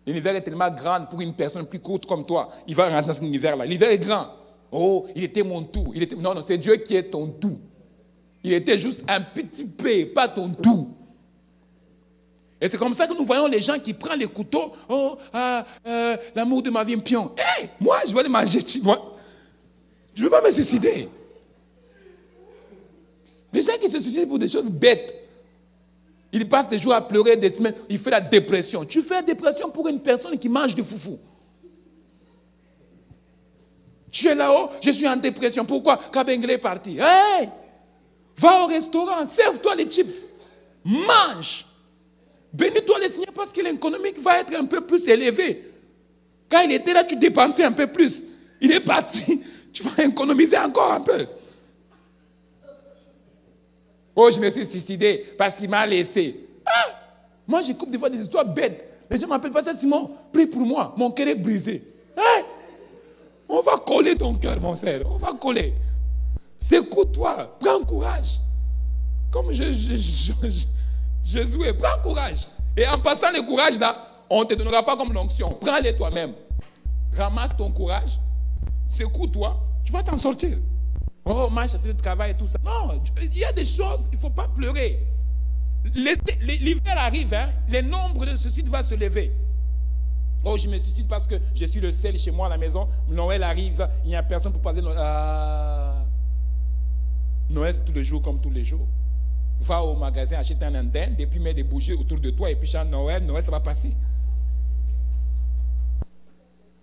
L'univers est tellement grand pour une personne plus courte comme toi. Il va rentrer dans cet univers-là. L'univers est grand. Oh, il était mon tout. Non, c'est Dieu qui est ton tout. Il était juste un petit peu, pas ton tout. Et c'est comme ça que nous voyons les gens qui prennent les couteaux. Oh, l'amour de ma vie est pion. Hey, moi, je vais les manger. Moi. Je ne veux pas me suicider. Les gens qui se suicident pour des choses bêtes. Ils passent des jours à pleurer, des semaines. Ils font la dépression. Tu fais la dépression pour une personne qui mange du foufou. Tu es là-haut, je suis en dépression. Pourquoi? Kabengele est parti. Hey! Va au restaurant, serve-toi les chips. Mange. Bénis-toi le Seigneur parce que l'économique va être un peu plus élevé. Quand il était là, tu dépensais un peu plus. Il est parti. Tu vas économiser encore un peu. Oh, je me suis suicidé parce qu'il m'a laissé. Ah! Moi, j'écoute des fois des histoires bêtes. Les gens m'appellent pas ça, Simon, prie pour moi. Mon cœur est brisé. Hey! On va coller ton cœur, mon frère. On va coller. Secoue-toi. Prends courage. Comme je Jésus, prends courage. Et en passant le courage là, on ne te donnera pas comme l'onction. Prends-le toi-même. Ramasse ton courage. Secoue-toi. Tu vas t'en sortir. Oh, moi, j'ai essayé de travail et tout ça. Non, il y a des choses, il ne faut pas pleurer. L'hiver arrive, hein, le nombre de suicides va se lever. Oh, je me suicide parce que je suis le seul chez moi à la maison. Noël arrive, il n'y a personne pour passer Noël. Noël, c'est tous les jours comme tous les jours. Va au magasin, achète un indenne, et puis mets des bougies autour de toi, et puis chante Noël, Noël, ça va passer.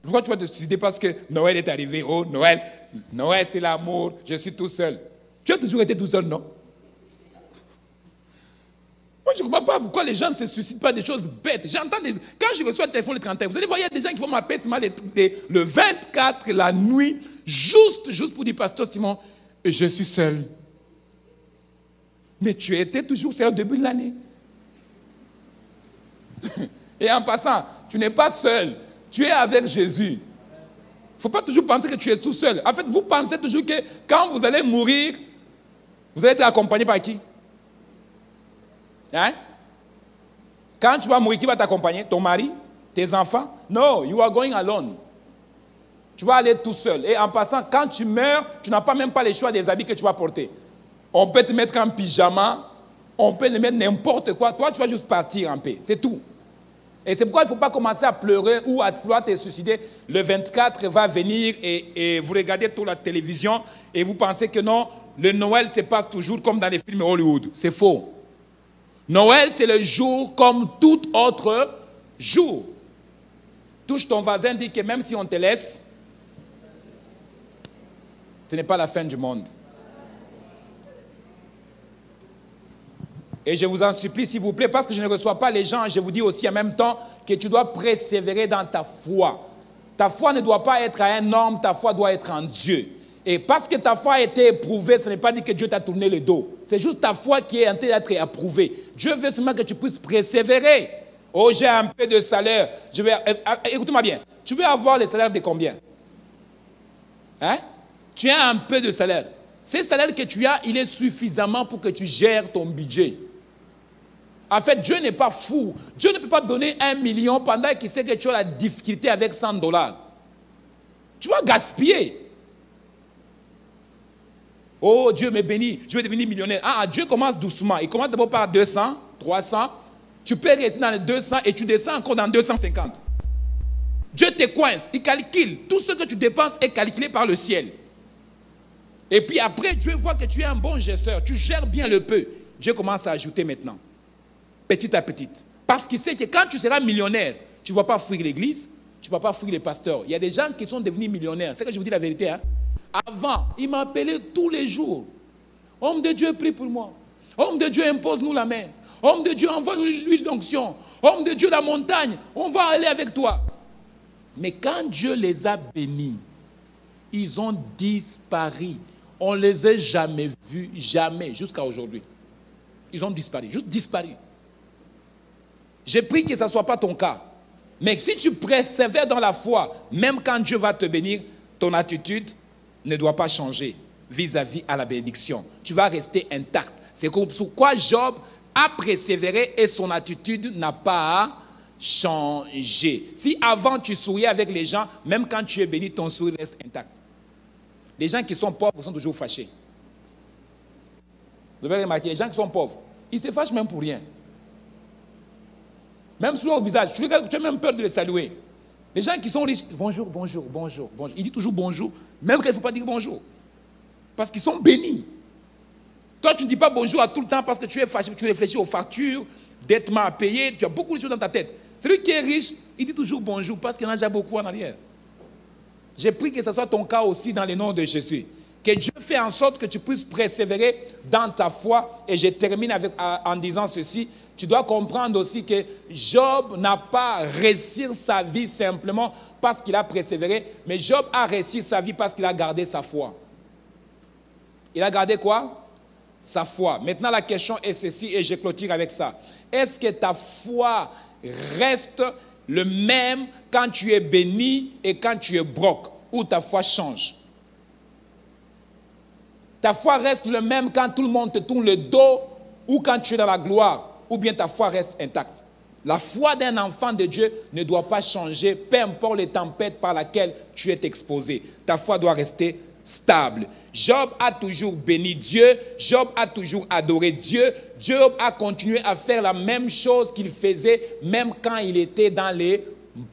Pourquoi tu vas te suicider parce que Noël est arrivé? Oh, Noël, Noël c'est l'amour, je suis tout seul. Tu as toujours été tout seul, non? Moi, je ne comprends pas pourquoi les gens ne se suicident pas des choses bêtes. J'entends quand je reçois le téléphone le 31, vous allez voir, il y a des gens qui vont m'appeler le 24, la nuit, juste pour dire, pasteur Simon, je suis seul. Mais tu étais toujours seul au début de l'année. Et en passant, tu n'es pas seul. Tu es avec Jésus. Il ne faut pas toujours penser que tu es tout seul. En fait, vous pensez toujours que quand vous allez mourir, vous allez être accompagné par qui? Hein? Quand tu vas mourir, qui va t'accompagner? Ton mari? Tes enfants? No, you are going alone. Tu vas aller tout seul. Et en passant, quand tu meurs, tu n'as pas même pas le choix des habits que tu vas porter. On peut te mettre en pyjama, on peut te mettre n'importe quoi. Toi, tu vas juste partir en paix. C'est tout. Et c'est pourquoi il ne faut pas commencer à pleurer ou à vouloir te suicider. Le 24 va venir et vous regardez toute la télévision et vous pensez que non, le Noël se passe toujours comme dans les films Hollywood. C'est faux. Noël, c'est le jour comme tout autre jour. Touche ton voisin, dis que même si on te laisse, ce n'est pas la fin du monde. Et je vous en supplie, s'il vous plaît, parce que je ne reçois pas les gens, je vous dis aussi en même temps que tu dois persévérer dans ta foi. Ta foi ne doit pas être à un homme, ta foi doit être en Dieu. Et parce que ta foi a été éprouvée, ce n'est pas dit que Dieu t'a tourné le dos. C'est juste ta foi qui est en train d'être approuvée. Dieu veut seulement que tu puisses persévérer. Oh, j'ai un peu de salaire. Écoute-moi bien. Tu veux avoir le salaire de combien? Hein? Tu as un peu de salaire. Ce salaire que tu as, il est suffisamment pour que tu gères ton budget. En fait, Dieu n'est pas fou. Dieu ne peut pas donner 1 million pendant qu'il sait que tu as la difficulté avec $100. Tu vas gaspiller. Oh, Dieu me bénit, je vais devenir millionnaire. Dieu commence doucement. Il commence d'abord par 200, 300. Tu peux rester dans les 200 et tu descends encore dans 250. Dieu te coince, il calcule. Tout ce que tu dépenses est calculé par le ciel. Et puis après, Dieu voit que tu es un bon gesteur. Tu gères bien le peu. Dieu commence à ajouter maintenant. Petit à petit. Parce qu'il sait que quand tu seras millionnaire, tu ne vas pas fuir l'église, tu ne vas pas fuir les pasteurs. Il y a des gens qui sont devenus millionnaires. C'est que je vous dis la vérité. Hein? Avant, il m'appelait tous les jours. Homme de Dieu, prie pour moi. Homme de Dieu, impose-nous la main. Homme de Dieu, envoie-nous l'huile d'onction. Homme de Dieu, la montagne, on va aller avec toi. Mais quand Dieu les a bénis, ils ont disparu. On ne les a jamais vus, jamais, jusqu'à aujourd'hui. Ils ont disparu, juste disparu. J'ai pris que ce ne soit pas ton cas. Mais si tu persévères dans la foi, même quand Dieu va te bénir, ton attitude ne doit pas changer vis-à-vis à la bénédiction. Tu vas rester intact. C'est pourquoi Job a persévéré et son attitude n'a pas changé. Si avant tu souriais avec les gens, même quand tu es béni, ton sourire reste intact. Les gens qui sont pauvres sont toujours fâchés. Vous avez remarqué, les gens qui sont pauvres, ils se fâchent même pour rien. Même sur leur visage, tu as même peur de les saluer. Les gens qui sont riches, bonjour, bonjour, bonjour, bonjour. Ils disent toujours bonjour, même qu'il ne faut pas dire bonjour. Parce qu'ils sont bénis. Toi, tu ne dis pas bonjour à tout le temps parce que tu es fâché, tu réfléchis aux factures, dettes à payer, tu as beaucoup de choses dans ta tête. Celui qui est riche, il dit toujours bonjour parce qu'il en a déjà beaucoup en arrière. J'ai pris que ce soit ton cas aussi dans le nom de Jésus. Que Dieu fait en sorte que tu puisses persévérer dans ta foi. Et je termine en disant ceci. Tu dois comprendre aussi que Job n'a pas réussi sa vie simplement parce qu'il a persévéré. Mais Job a réussi sa vie parce qu'il a gardé sa foi. Il a gardé quoi? Sa foi. Maintenant, la question est ceci et je clôture avec ça. Est-ce que ta foi reste le même quand tu es béni et quand tu es broke, ou ta foi change? Ta foi reste le même quand tout le monde te tourne le dos ou quand tu es dans la gloire. ou bien ta foi reste intacte. La foi d'un enfant de Dieu ne doit pas changer, peu importe les tempêtes par lesquelles tu es exposé. Ta foi doit rester stable. Job a toujours béni Dieu, Job a toujours adoré Dieu, Job a continué à faire la même chose qu'il faisait même quand il était dans les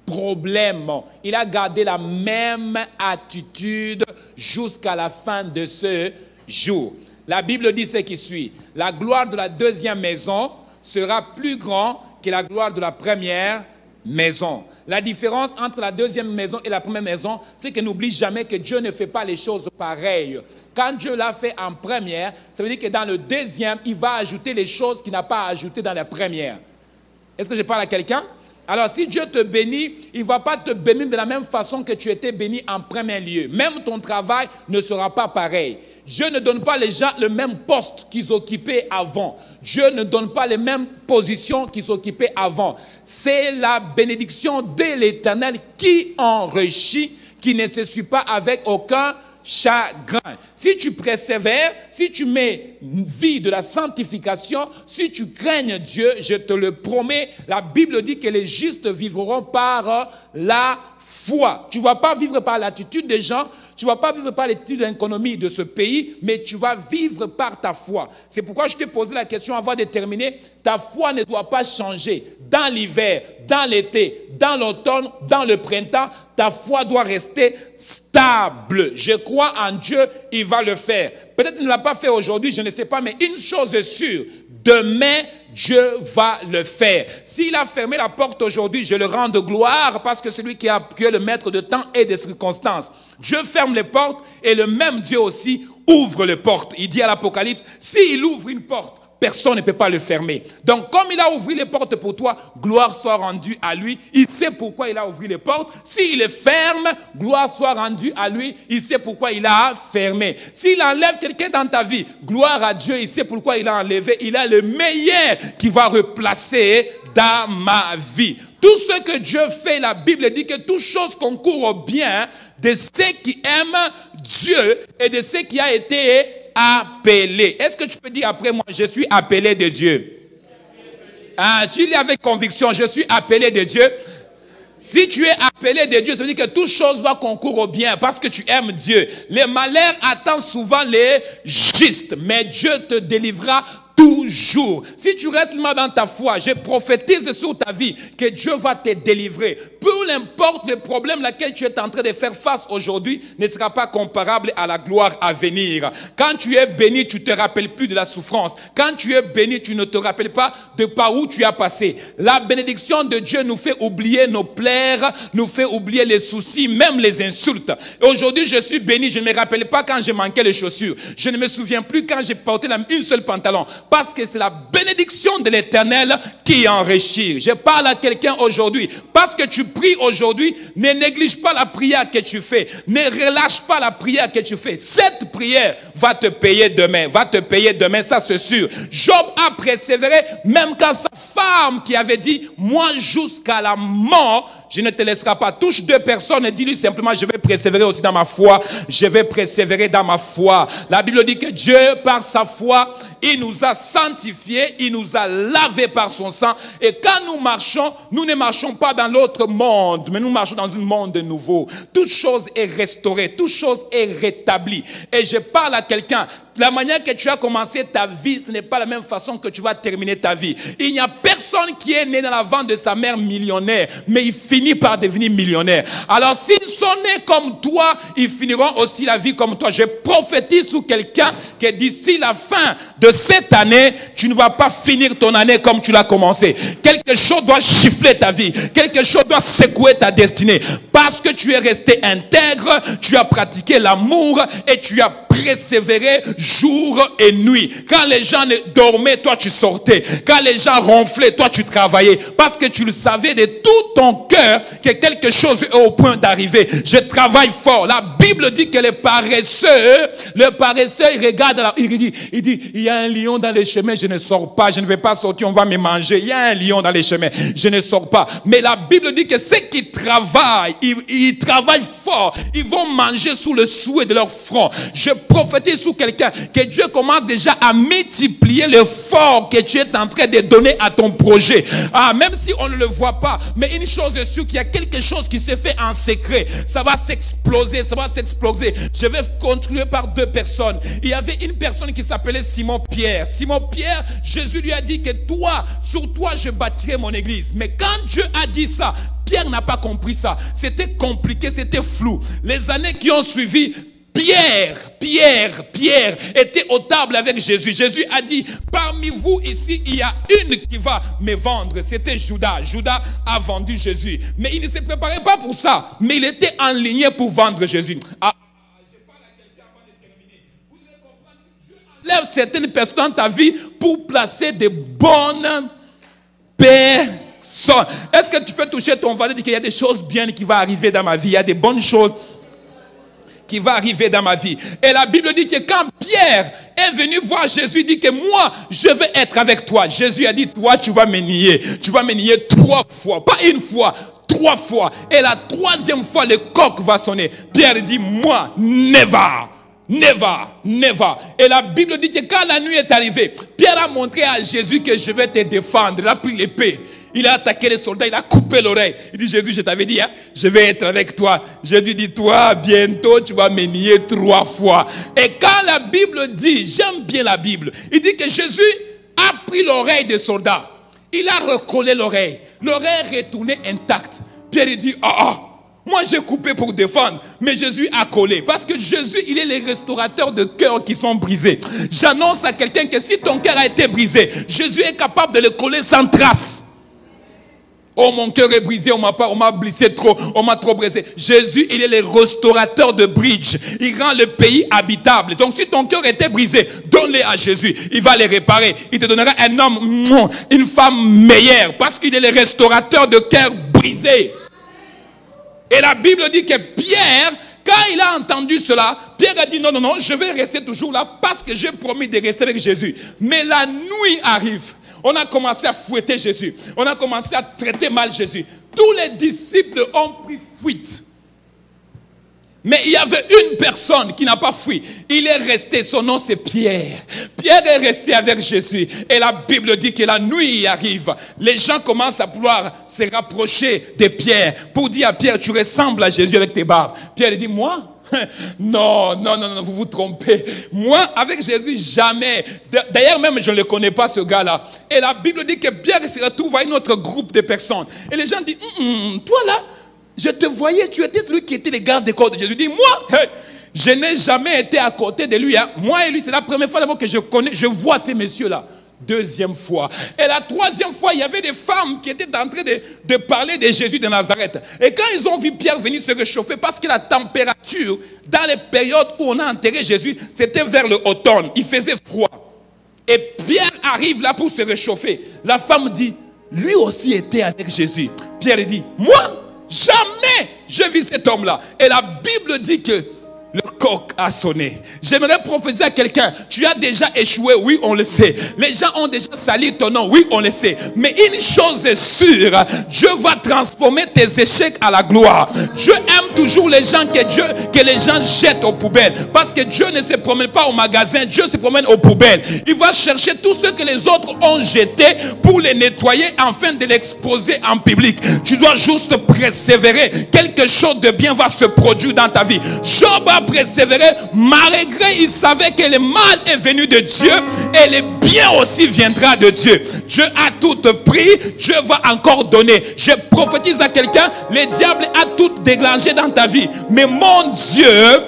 problèmes. Il a gardé la même attitude jusqu'à la fin de ce jour. La Bible dit ce qui suit. La gloire de la deuxième maison sera plus grande que la gloire de la première maison. La différence entre la deuxième maison et la première maison, c'est que n'oublie jamais que Dieu ne fait pas les choses pareilles. Quand Dieu l'a fait en première, ça veut dire que dans le deuxième, il va ajouter les choses qu'il n'a pas ajoutées dans la première. Est-ce que je parle à quelqu'un? Alors, si Dieu te bénit, il ne va pas te bénir de la même façon que tu étais béni en premier lieu. Même ton travail ne sera pas pareil. Dieu ne donne pas les gens le même poste qu'ils occupaient avant. Dieu ne donne pas les mêmes positions qu'ils occupaient avant. C'est la bénédiction de l'Éternel qui enrichit, qui ne se suit pas avec aucun chagrin. Si tu persévères, si tu mets une vie de la sanctification, si tu craignes Dieu, je te le promets, la Bible dit que les justes vivront par la foi. Tu ne vas pas vivre par l'attitude des gens, tu ne vas pas vivre par l'attitude de l'économie de ce pays, mais tu vas vivre par ta foi. C'est pourquoi je t'ai posé la question avant de terminer. Ta foi ne doit pas changer. Dans l'hiver, dans l'été, dans l'automne, dans le printemps, ta foi doit rester stable. Je crois en Dieu, il va le faire. Peut-être qu'il ne l'a pas fait aujourd'hui, je ne sais pas, mais une chose est sûre. Demain, Dieu va le faire. S'il a fermé la porte aujourd'hui, je le rends de gloire parce que celui qui est le maître de temps et des circonstances. Dieu ferme les portes et le même Dieu aussi ouvre les portes. Il dit à l'Apocalypse, s'il ouvre une porte, personne ne peut pas le fermer. Donc, comme il a ouvert les portes pour toi, gloire soit rendue à lui. Il sait pourquoi il a ouvert les portes. S'il les ferme, gloire soit rendue à lui. Il sait pourquoi il a fermé. S'il enlève quelqu'un dans ta vie, gloire à Dieu. Il sait pourquoi il a enlevé. Il a le meilleur qui va replacer dans ma vie. Tout ce que Dieu fait, la Bible dit que toute chose concourt au bien de ceux qui aiment Dieu et de ceux qui ont été appelé. Est-ce que tu peux dire après moi, je suis appelé de Dieu? Ah, tu dis avec conviction, je suis appelé de Dieu. Si tu es appelé de Dieu, ça veut dire que toute chose va concourir au bien parce que tu aimes Dieu. Les malheurs attendent souvent les justes, mais Dieu te délivrera toujours. Si tu restes dans ta foi, je prophétise sur ta vie que Dieu va te délivrer. Peu importe le problème auquel tu es en train de faire face aujourd'hui, ne sera pas comparable à la gloire à venir. Quand tu es béni, tu ne te rappelles plus de la souffrance. Quand tu es béni, tu ne te rappelles pas de par où tu as passé. La bénédiction de Dieu nous fait oublier nos plaies, nous fait oublier les soucis, même les insultes. Aujourd'hui, je suis béni, je ne me rappelle pas quand j'ai manqué les chaussures. Je ne me souviens plus quand j'ai porté une seule pantalon. Parce que c'est la bénédiction de l'Éternel qui enrichit. Je parle à quelqu'un aujourd'hui. Parce que tu pries aujourd'hui, ne néglige pas la prière que tu fais. Ne relâche pas la prière que tu fais. Cette prière va te payer demain. Va te payer demain, ça c'est sûr. Job a persévéré même quand sa femme qui avait dit, moi jusqu'à la mort, je ne te laisserai pas. Touche deux personnes et dis-lui simplement, je vais persévérer aussi dans ma foi. Je vais persévérer dans ma foi. La Bible dit que Dieu, par sa foi, il nous a sanctifiés, il nous a lavés par son sang. Et quand nous marchons, nous ne marchons pas dans l'autre monde, mais nous marchons dans un monde nouveau. Toute chose est restaurée, toute chose est rétablie. Et je parle à quelqu'un. La manière que tu as commencé ta vie, ce n'est pas la même façon que tu vas terminer ta vie. Il n'y a personne qui est né dans la ventre de sa mère millionnaire, mais il finit par devenir millionnaire. Alors s'ils sont nés comme toi, ils finiront aussi la vie comme toi. Je prophétise sur quelqu'un que d'ici la fin de cette année, tu ne vas pas finir ton année comme tu l'as commencé. Quelque chose doit gifler ta vie. Quelque chose doit secouer ta destinée. Parce que tu es resté intègre, tu as pratiqué l'amour et tu as persévéré jour et nuit. Quand les gens dormaient, toi tu sortais. Quand les gens ronflaient, toi tu travaillais. Parce que tu le savais de tout ton cœur que quelque chose est au point d'arriver. Je travaille fort. La Bible dit que le paresseux, il regarde, il dit, il y a un lion dans les chemins, je ne sors pas, je ne vais pas sortir, on va me manger. Il y a un lion dans les chemins, je ne sors pas. Mais la Bible dit que ceux qui travaillent travaillent, ils travaillent fort, ils vont manger sous le souhait de leur front. Je prophétise sur quelqu'un que Dieu commence déjà à multiplier l'effort que tu es en train de donner à ton projet. Même si on ne le voit pas, mais une chose est sûre, qu'il y a quelque chose qui s'est fait en secret. Ça va s'exploser, ça va s'exploser. Je vais continuer par deux personnes. Il y avait une personne qui s'appelait Simon-Pierre. Simon-Pierre, Jésus lui a dit que toi, sur toi, je bâtirai mon église. Mais quand Dieu a dit ça, Pierre n'a pas compris ça. C'était compliqué, c'était flou. Les années qui ont suivi, Pierre était au table avec Jésus. Jésus a dit, parmi vous ici, il y a une qui va me vendre. C'était Judas. Judas a vendu Jésus. Mais il ne se préparait pas pour ça. Mais il était enligné pour vendre Jésus. Lève certaines personnes dans ta vie pour placer des bonnes personnes. Est-ce que tu peux toucher ton voisin et dire qu'il y a des choses bien qui vont arriver dans ma vie? Il y a des bonnes choses qui vont arriver dans ma vie. Et la Bible dit que quand Pierre est venu voir Jésus, il dit que moi, je vais être avec toi. Jésus a dit, toi, tu vas me nier. Tu vas me nier 3 fois. Pas une fois, 3 fois. Et la 3e fois, le coq va sonner. Pierre dit, moi, never. Never, never. Et la Bible dit que quand la nuit est arrivée, Pierre a montré à Jésus que je vais te défendre. Il a pris l'épée. Il a attaqué les soldats, il a coupé l'oreille. Il dit, Jésus, je t'avais dit, je vais être avec toi. Jésus dit, toi, bientôt, tu vas me nier 3 fois. Et quand la Bible dit, j'aime bien la Bible, il dit que Jésus a pris l'oreille des soldats. Il a recollé l'oreille. L'oreille est retournée intacte. Pierre, il dit, moi j'ai coupé pour défendre, mais Jésus a collé. Parce que Jésus, il est les restaurateurs de cœur qui sont brisés. J'annonce à quelqu'un que si ton cœur a été brisé, Jésus est capable de le coller sans trace. Oh, mon cœur est brisé, on m'a blessé trop, on m'a trop brisé. Jésus, il est le restaurateur de bridge. Il rend le pays habitable. Donc, si ton cœur était brisé, donne-les à Jésus. Il va les réparer. Il te donnera un homme, une femme meilleure. Parce qu'il est le restaurateur de cœur brisé. Et la Bible dit que Pierre, quand il a entendu cela, Pierre a dit non, je vais rester toujours là parce que j'ai promis de rester avec Jésus. Mais la nuit arrive. On a commencé à fouetter Jésus. On a commencé à traiter mal Jésus. Tous les disciples ont pris fuite. Mais il y avait une personne qui n'a pas fui. Il est resté, son nom c'est Pierre. Pierre est resté avec Jésus. Et la Bible dit que la nuit arrive. Les gens commencent à pouvoir se rapprocher de Pierre pour dire à Pierre, tu ressembles à Jésus avec tes barbes. Pierre dit, moi? Non, vous vous trompez. Moi, avec Jésus, jamais. D'ailleurs, même, je ne le connais pas, ce gars-là. Et la Bible dit que Pierre se retrouve à un autre groupe de personnes. Et les gens disent, toi là, je te voyais, tu étais celui qui était le garde des corps de Jésus. Il dit, moi, je n'ai jamais été à côté de lui. Moi et lui, c'est la première fois d'abord que je vois ces messieurs-là. 2e fois. Et la 3e fois, il y avait des femmes qui étaient en train de parler de Jésus de Nazareth. Et quand ils ont vu Pierre venir se réchauffer, parce que la température, dans les périodes où on a enterré Jésus, c'était vers le automne. Il faisait froid. Et Pierre arrive là pour se réchauffer. La femme dit, lui aussi était avec Jésus. Pierre dit, moi, jamais je vis cet homme-là. Et la Bible dit que le coq a sonné. J'aimerais prophétiser à quelqu'un. Tu as déjà échoué, oui, on le sait. Les gens ont déjà sali ton nom, oui, on le sait. Mais une chose est sûre, Dieu va transformer tes échecs à la gloire. Dieu aime toujours les gens que les gens jettent aux poubelles. Parce que Dieu ne se promène pas au magasin, Dieu se promène aux poubelles. Il va chercher tout ce que les autres ont jeté pour les nettoyer afin de l'exposer en public. Tu dois juste persévérer. Quelque chose de bien va se produire dans ta vie. Job a persévéré, malgré il savait que le mal est venu de Dieu et le bien aussi viendra de Dieu. Dieu a tout pris, Dieu va encore donner. Je prophétise à quelqu'un, le diable a tout déclenché dans ta vie, mais mon Dieu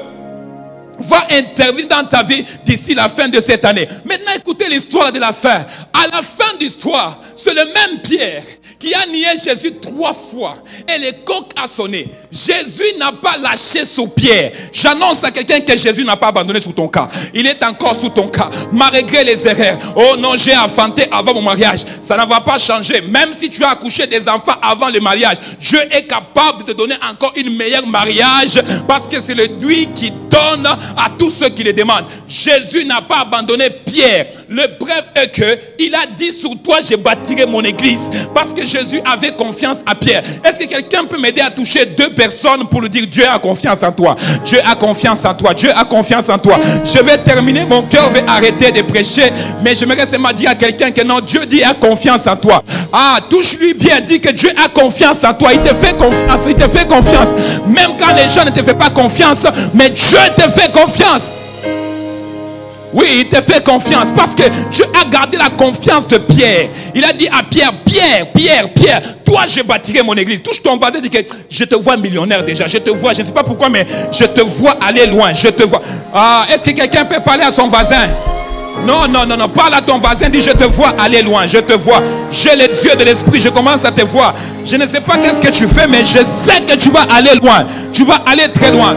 va intervenir dans ta vie d'ici la fin de cette année. Maintenant, écoutez l'histoire de la fin. À la fin de l'histoire, c'est le même Pierre qui a nié Jésus 3 fois. Et le coq a sonné. Jésus n'a pas lâché sur Pierre. J'annonce à quelqu'un que Jésus n'a pas abandonné sous ton cas. Il est encore sous ton cas. Malgré les erreurs. Oh non, j'ai enfanté avant mon mariage. Ça ne va pas changer. Même si tu as accouché des enfants avant le mariage, Dieu est capable de te donner encore une meilleure mariage. Parce que c'est le lui qui donne à tous ceux qui le demandent. Je Jésus n'a pas abandonné Pierre. Le bref est que il a dit sur toi, je bâtirai mon église. Parce que Jésus avait confiance à Pierre. Est-ce que quelqu'un peut m'aider à toucher 2 personnes pour lui dire Dieu a confiance en toi? Dieu a confiance en toi. Dieu a confiance en toi. Je vais terminer. Mon cœur va arrêter de prêcher. Mais j'aimerais seulement dire à quelqu'un que non, Dieu dit a confiance en toi. Ah, touche-lui bien. Dis que Dieu a confiance en toi. Il te fait confiance. Il te fait confiance. Même quand les gens ne te font pas confiance. Mais Dieu te fait confiance. Oui, il te fait confiance parce que Dieu a gardé la confiance de Pierre. Il a dit à Pierre, Pierre, toi je bâtirai mon église. Touche ton voisin, dis que je te vois millionnaire déjà. Je te vois, je ne sais pas pourquoi, mais je te vois aller loin. Je te vois. Ah, est-ce que quelqu'un peut parler à son voisin? Non. Parle à ton voisin, dis je te vois aller loin. Je te vois. J'ai les yeux de l'esprit, je commence à te voir. Je ne sais pas qu'est-ce que tu fais, mais je sais que tu vas aller loin. Tu vas aller très loin.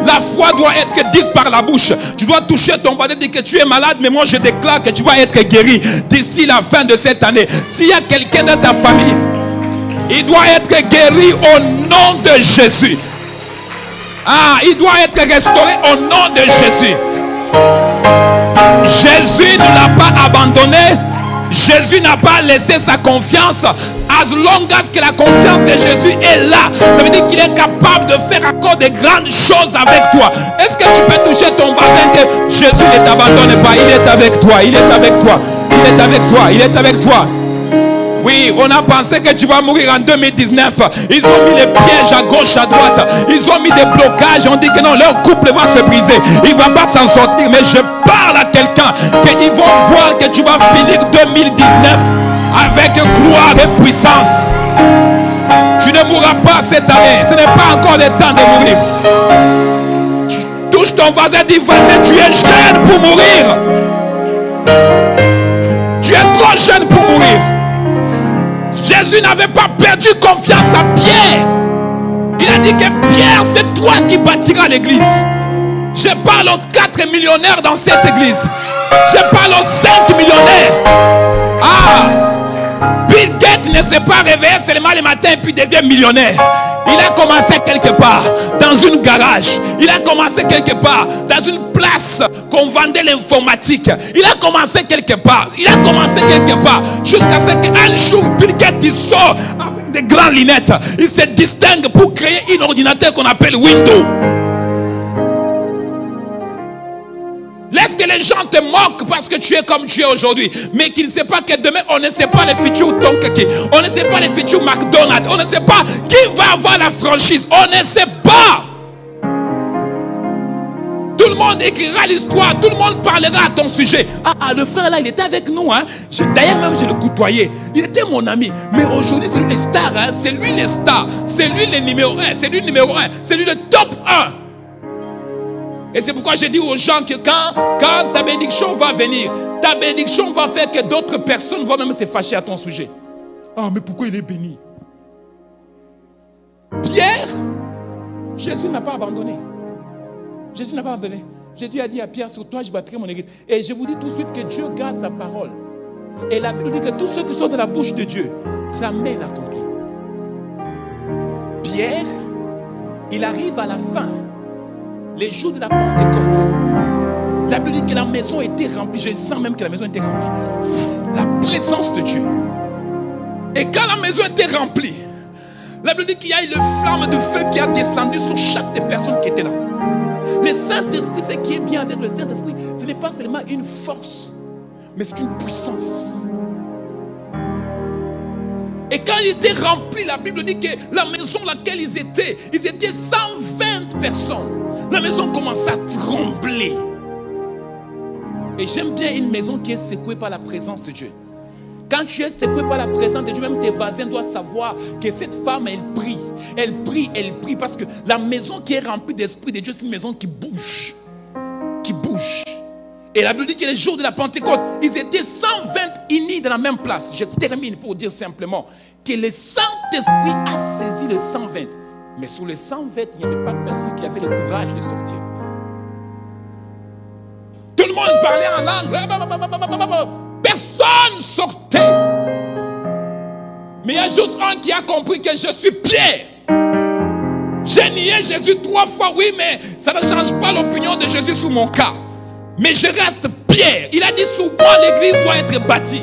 La foi doit être dite par la bouche. Tu dois toucher ton voisin et dire que tu es malade, mais moi je déclare que tu vas être guéri d'ici la fin de cette année. S'il y a quelqu'un dans ta famille, il doit être guéri au nom de Jésus. Ah, il doit être restauré au nom de Jésus. Jésus ne l'a pas abandonné. Jésus n'a pas laissé sa confiance. As long as que la confiance de Jésus est là, ça veut dire qu'il est capable de faire encore de grandes choses avec toi. Est-ce que tu peux toucher ton voisin que Jésus ne t'abandonne pas? Il est avec toi, il est avec toi, il est avec toi, il est avec toi. Oui, on a pensé que tu vas mourir en 2019. Ils ont mis les pièges à gauche, à droite. Ils ont mis des blocages. On dit que non, leur couple va se briser. Il ne va pas s'en sortir. Mais je parle à quelqu'un qu'ils vont voir que tu vas finir 2019 avec gloire et puissance. Tu ne mourras pas cette année. Ce n'est pas encore le temps de mourir. Tu touches ton voisin, dis voisin, tu es jeune pour mourir. Tu es trop jeune pour mourir. Jésus n'avait pas perdu confiance à Pierre. Il a dit que Pierre, c'est toi qui bâtiras l'église. Je parle aux 4 millionnaires dans cette église. Je parle aux 5 millionnaires. Ah, Bill Gates ne s'est pas réveillé seulement le matin et puis devient millionnaire. Il a commencé quelque part dans une garage. Il a commencé quelque part dans une place qu'on vendait l'informatique. Il a commencé quelque part. Il a commencé quelque part jusqu'à ce qu'un jour Bill Gates il sort avec des grandes lunettes. Il se distingue pour créer un ordinateur qu'on appelle Windows. Laisse que les gens te moquent parce que tu es comme tu es aujourd'hui. Mais qu'ils ne savent pas que demain, on ne sait pas les futurs Tonkaki. On ne sait pas les futurs McDonald's. On ne sait pas qui va avoir la franchise. On ne sait pas. Tout le monde écrira l'histoire. Tout le monde parlera à ton sujet. Ah, le frère là, il était avec nous. Hein. D'ailleurs, même, je le côtoyais. Il était mon ami. Mais aujourd'hui, c'est lui le star. Hein. C'est lui le star. C'est lui le numéro 1. C'est lui le numéro 1. C'est lui le top 1. Et c'est pourquoi je dis aux gens que quand ta bénédiction va venir, ta bénédiction va faire que d'autres personnes vont même se fâcher à ton sujet. Ah, mais pourquoi il est béni? Pierre, Jésus n'a pas abandonné. Jésus n'a pas abandonné. Jésus a dit à Pierre, sur toi je bâtirai mon église. Et je vous dis tout de suite que Dieu garde sa parole. Et la Bible dit que tous ceux qui sont de la bouche de Dieu, sa main l'accomplit. Pierre, il arrive à la fin. Les jours de la Pentecôte, la Bible dit que la maison était remplie. Je sens même que la maison était remplie. La présence de Dieu. Et quand la maison était remplie, la Bible dit qu'il y a eu une flamme de feu qui a descendu sur chaque des personnes qui étaient là. Le Saint-Esprit, ce qui est bien avec le Saint-Esprit, ce n'est pas seulement une force, mais c'est une puissance. Et quand il était rempli, la Bible dit que la maison dans laquelle ils étaient 120 personnes. La maison commençait à trembler. Et j'aime bien une maison qui est secouée par la présence de Dieu. Quand tu es secoué par la présence de Dieu, même tes voisins doivent savoir que cette femme, elle prie. Elle prie, elle prie. Parce que la maison qui est remplie d'esprit de Dieu, c'est une maison qui bouge. Qui bouge. Et la Bible dit que les jours de la Pentecôte, ils étaient 120 unis dans la même place. Je termine pour dire simplement que le Saint-Esprit a saisi le 120. Mais sur les 120, il n'y avait pas personne qui avait le courage de sortir. Tout le monde parlait en langue. Personne sortait. Mais il y a juste un qui a compris que je suis Pierre. J'ai nié Jésus 3 fois, oui, mais ça ne change pas l'opinion de Jésus sur mon cas. Mais je reste Pierre. Il a dit, sur moi, l'église doit être bâtie.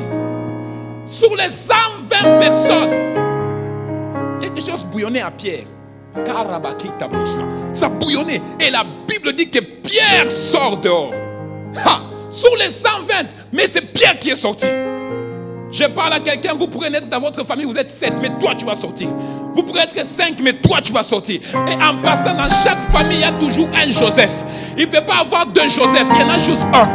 Sur les 120 personnes, quelque chose bouillonnait à Pierre. Ça bouillonnait. Et la Bible dit que Pierre sort dehors. Sur les 120, mais c'est Pierre qui est sorti. Je parle à quelqu'un, vous pourrez naître dans votre famille, vous êtes 7, mais toi tu vas sortir. Vous pourrez être 5, mais toi tu vas sortir. Et en passant, dans chaque famille, il y a toujours un Joseph. Il ne peut pas avoir 2 Joseph, il y en a juste un.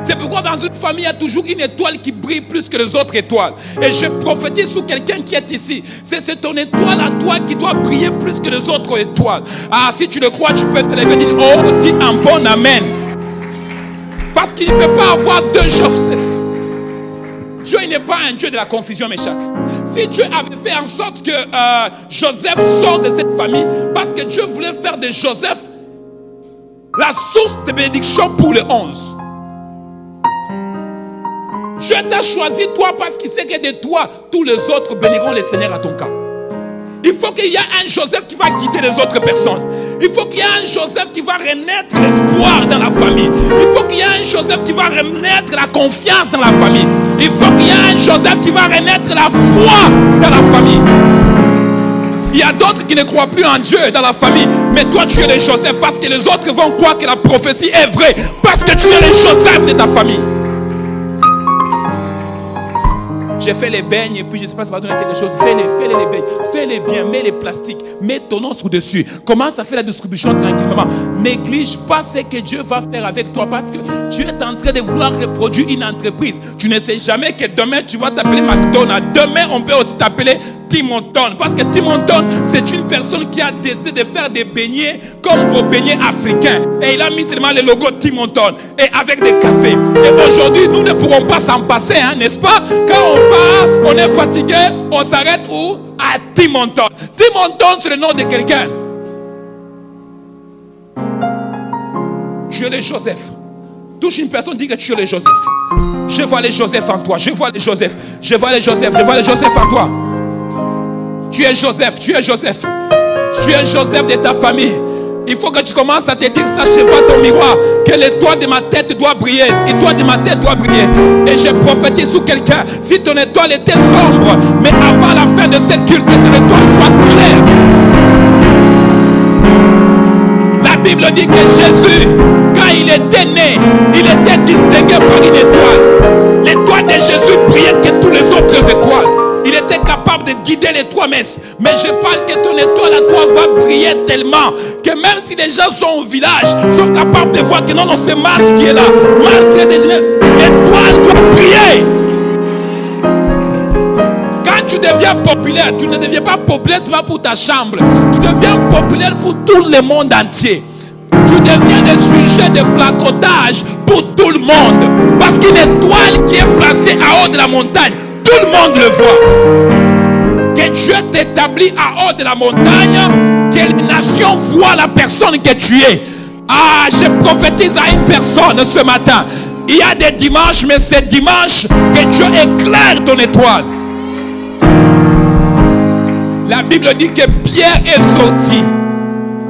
C'est pourquoi dans une famille, il y a toujours une étoile qui brille plus que les autres étoiles. Et je prophétise sur quelqu'un qui est ici. C'est ton étoile à toi qui doit briller plus que les autres étoiles. Ah, si tu le crois, tu peux te lever et dire, oh, dis un bon amen. Parce qu'il ne peut pas avoir 2 Joseph. Dieu n'est pas un Dieu de la confusion, mes chers. Si Dieu avait fait en sorte que Joseph sorte de cette famille, parce que Dieu voulait faire de Joseph la source de bénédiction pour les 11. Dieu t'a choisi toi parce qu'il sait que de toi, tous les autres béniront le Seigneur à ton cas. Il faut qu'il y ait un Joseph qui va quitter les autres personnes. Il faut qu'il y ait un Joseph qui va renaître l'espoir dans la famille. Il faut qu'il y ait un Joseph qui va renaître la confiance dans la famille. Il faut qu'il y ait un Joseph qui va renaître la foi dans la famille. Il y a d'autres qui ne croient plus en Dieu dans la famille. Mais toi tu es le Joseph parce que les autres vont croire que la prophétie est vraie. Parce que tu es le Joseph de ta famille. J'ai fait les beignes et puis je ne sais pas si ça va donner quelque chose. Fais-les les beignes. Fais-les bien. Mets les plastiques. Mets ton nom sous dessus. Commence à faire la distribution tranquillement. Néglige pas ce que Dieu va faire avec toi parce que Dieu est en train de vouloir reproduire une entreprise. Tu ne sais jamais que demain tu vas t'appeler McDonald's. Demain on peut aussi t'appeler Tim Hortons. Parce que Tim Hortons c'est une personne qui a décidé de faire des beignets comme vos beignets africains. Et il a mis seulement le logo Tim Hortons. Et avec des cafés. Et aujourd'hui nous ne pourrons pas s'en passer, hein, n'est-ce pas? Quand on part, on est fatigué, on s'arrête où? À Tim Hortons. Tim Hortons c'est le nom de quelqu'un. Tu es le Joseph. Touche une personne, dit que tu es le Joseph. Je vois les Joseph en toi. Je vois les Joseph. Je vois les Joseph. Je vois les Joseph en toi. Tu es Joseph. Tu es Joseph. Tu es Joseph de ta famille. Il faut que tu commences à te dire ça devant ton miroir. Que l'étoile de ma tête doit briller. L'étoile de ma tête doit briller. Et je prophétise sur quelqu'un. Si ton étoile était sombre, mais avant la fin de cette culte, que ton étoile soit claire. La Bible dit que Jésus, quand il était né, il était distingué par une étoile. L'étoile de Jésus brillait que toutes les autres étoiles. Il était capable de guider les 3 messes. Mais je parle que ton étoile à toi va briller tellement que même si les gens sont au village, sont capables de voir que non, c'est Marc qui est là. Marc est déjà. L'étoile doit briller. Quand tu deviens populaire, tu ne deviens pas populaire seulement pour ta chambre. Tu deviens populaire pour tout le monde entier. Tu deviens le sujet de placotage pour tout le monde. Parce qu'une étoile qui est placée en haut de la montagne, tout le monde le voit. Que Dieu t'établit en haut de la montagne, que les nations voient la personne que tu es. Ah, je prophétise à une personne ce matin. Il y a des dimanches, mais c'est dimanche que Dieu éclaire ton étoile. La Bible dit que Pierre est sorti.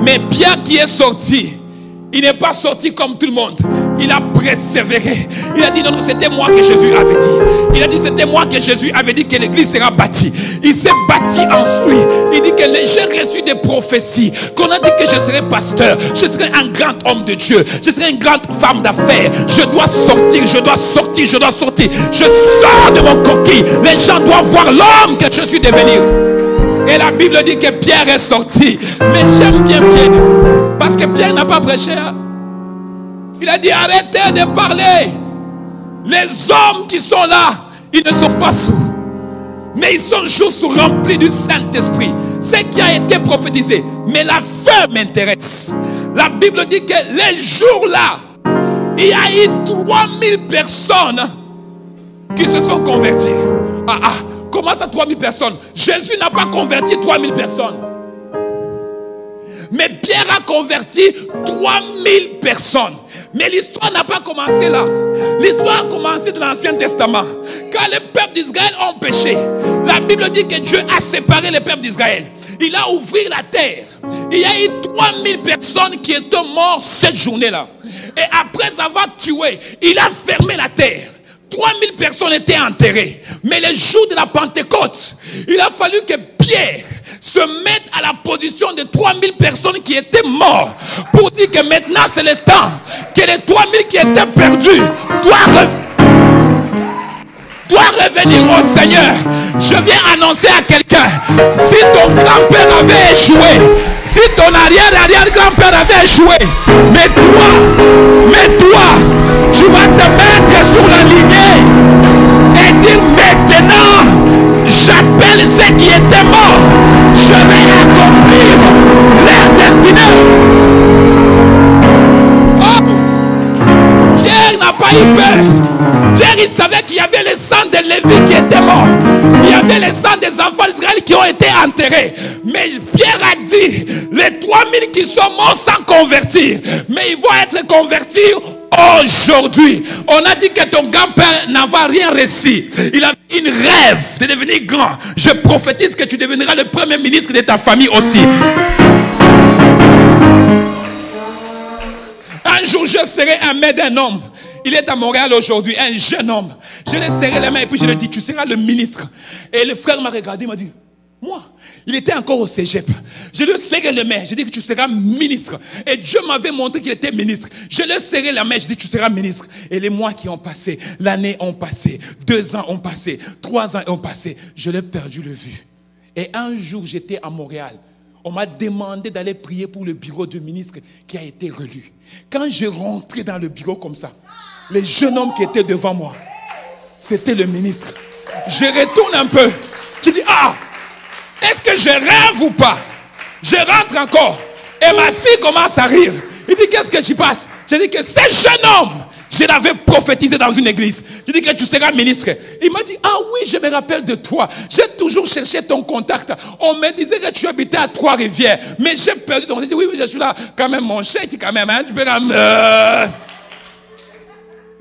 Mais Pierre qui est sorti, il n'est pas sorti comme tout le monde. Il a persévéré. Il a dit non, c'était moi que Jésus avait dit. Il a dit c'était moi que Jésus avait dit que l'église sera bâtie. Il s'est bâti ensuite. Il dit que j'ai reçu des prophéties. Qu'on a dit que je serai pasteur. Je serai un grand homme de Dieu. Je serai une grande femme d'affaires. Je dois sortir, je dois sortir, je dois sortir. Je sors de mon coquille. Les gens doivent voir l'homme que je suis devenu. Et la Bible dit que Pierre est sorti. Mais j'aime bien Pierre. Parce que Pierre n'a pas prêché. Il a dit arrêtez de parler. Les hommes qui sont là, ils ne sont pas sourds. Mais ils sont juste remplis du Saint-Esprit. Ce qui a été prophétisé. Mais la fin m'intéresse. La Bible dit que les jours-là, il y a eu 3000 personnes qui se sont converties. Comment ça 3000 personnes? Jésus n'a pas converti 3000 personnes. Mais Pierre a converti 3000 personnes. Mais l'histoire n'a pas commencé là. L'histoire a commencé dans l'Ancien Testament. Quand les peuples d'Israël ont péché, la Bible dit que Dieu a séparé les peuples d'Israël. Il a ouvert la terre. Il y a eu 3000 personnes qui étaient mortes cette journée-là. Et après avoir tué, il a fermé la terre. 3000 personnes étaient enterrées. Mais le jour de la Pentecôte, il a fallu que Pierre se mette à la position de 3000 personnes qui étaient mortes. Pour dire que maintenant c'est le temps que les 3000 qui étaient perdus doivent revenir au Seigneur. Je viens annoncer à quelqu'un, si ton grand-père avait échoué, si ton arrière-arrière-grand-père avait échoué, mais toi, tu vas te mettre sur la lignée et dire maintenant, j'appelle ceux qui étaient morts, je vais accomplir leur destinée. Oh, Pierre n'a pas eu peur. Pierre, il savait qu'il y avait le sang de Lévi qui était mort. Il y avait le sang des enfants d'Israël qui ont été enterrés. Mais Pierre a dit, les 3000 qui sont morts sans convertir, mais ils vont être convertis aujourd'hui. On a dit que ton grand-père n'avait rien réussi. Il avait une rêve de devenir grand. Je prophétise que tu deviendras le premier ministre de ta famille aussi. Un jour, je serai un maître d'un homme. Il est à Montréal aujourd'hui, un jeune homme. Je lui ai serré les mains et puis je lui ai dit, tu seras le ministre. Et le frère m'a regardé, il m'a dit, moi, il était encore au cégep. Je lui ai serré les mains, j'ai dit que tu seras ministre. Et Dieu m'avait montré qu'il était ministre. Je lui ai serré la main, j'ai dit, tu seras ministre. Et les mois qui ont passé, l'année ont passé, 2 ans ont passé, 3 ans ont passé. Je l'ai perdu de vue. Et un jour, j'étais à Montréal. On m'a demandé d'aller prier pour le bureau du ministre qui a été relu. Quand je rentrais dans le bureau comme ça, le jeune homme qui était devant moi, c'était le ministre. Je retourne un peu. Je dis, est-ce que je rêve ou pas? Je rentre encore. Et ma fille commence à rire. Il dit, qu'est-ce que tu passes? Je dis que ce jeune homme, je l'avais prophétisé dans une église. Je dis que tu seras ministre. Il m'a dit, oui, je me rappelle de toi. J'ai toujours cherché ton contact. On me disait que tu habitais à Trois-Rivières. Mais j'ai perdu ton... J'ai dit, oui, je suis là. Quand même, mon chèque, quand même, tu peux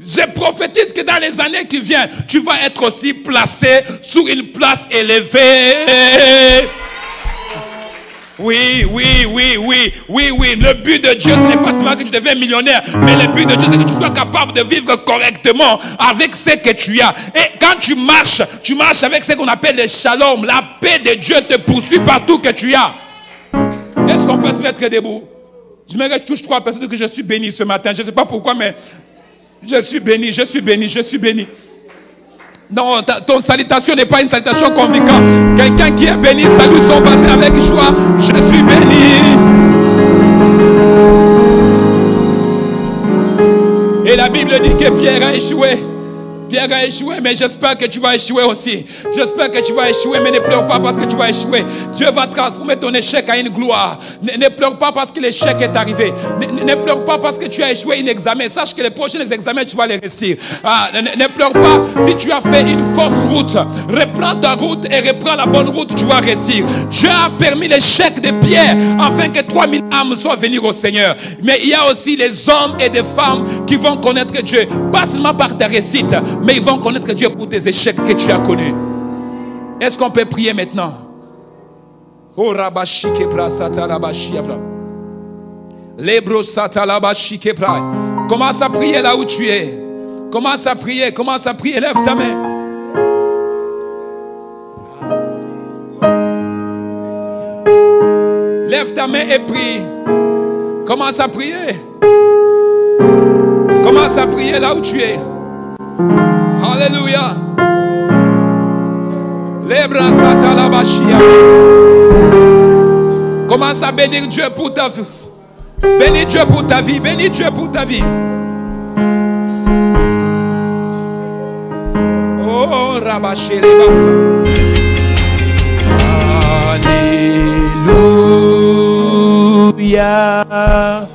je prophétise que dans les années qui viennent, tu vas être aussi placé sur une place élevée. Oui. Le but de Dieu, ce n'est pas seulement que tu deviens millionnaire, mais le but de Dieu, c'est que tu sois capable de vivre correctement avec ce que tu as. Et quand tu marches avec ce qu'on appelle le shalom. La paix de Dieu te poursuit partout que tu as. Est-ce qu'on peut se mettre debout? Je me touche 3 personnes que je suis béni ce matin. Je ne sais pas pourquoi, mais je suis béni. Non, ton salutation n'est pas une salutation convaincante. Quelqu'un qui est béni salue son voisin avec joie. Je suis béni. Et la Bible dit que Pierre a échoué. Pierre a échoué, mais j'espère que tu vas échouer aussi. J'espère que tu vas échouer, mais ne pleure pas parce que tu vas échouer. Dieu va transformer ton échec en une gloire. Ne pleure pas parce que l'échec est arrivé. Ne pleure pas parce que tu as échoué un examen. Sache que les prochains examens, tu vas les réussir. Ne pleure pas si tu as fait une fausse route. Reprends ta route et reprends la bonne route, tu vas réussir. Dieu a permis l'échec de Pierre afin que 3000 âmes soient venues au Seigneur. Mais il y a aussi les hommes et des femmes qui vont connaître Dieu. Pas seulement par ta réussite, mais ils vont connaître Dieu pour tes échecs que tu as connus. Est-ce qu'on peut prier maintenant? Commence à prier là où tu es. Commence à prier. Lève ta main. Lève ta main et prie. Commence à prier. Commence à prier là où tu es. Alléluia. Commence à bénir Dieu pour ta vie. Bénis Dieu pour ta vie. Bénis Dieu pour ta vie. Oh, Rabaché les bassins. Alléluia.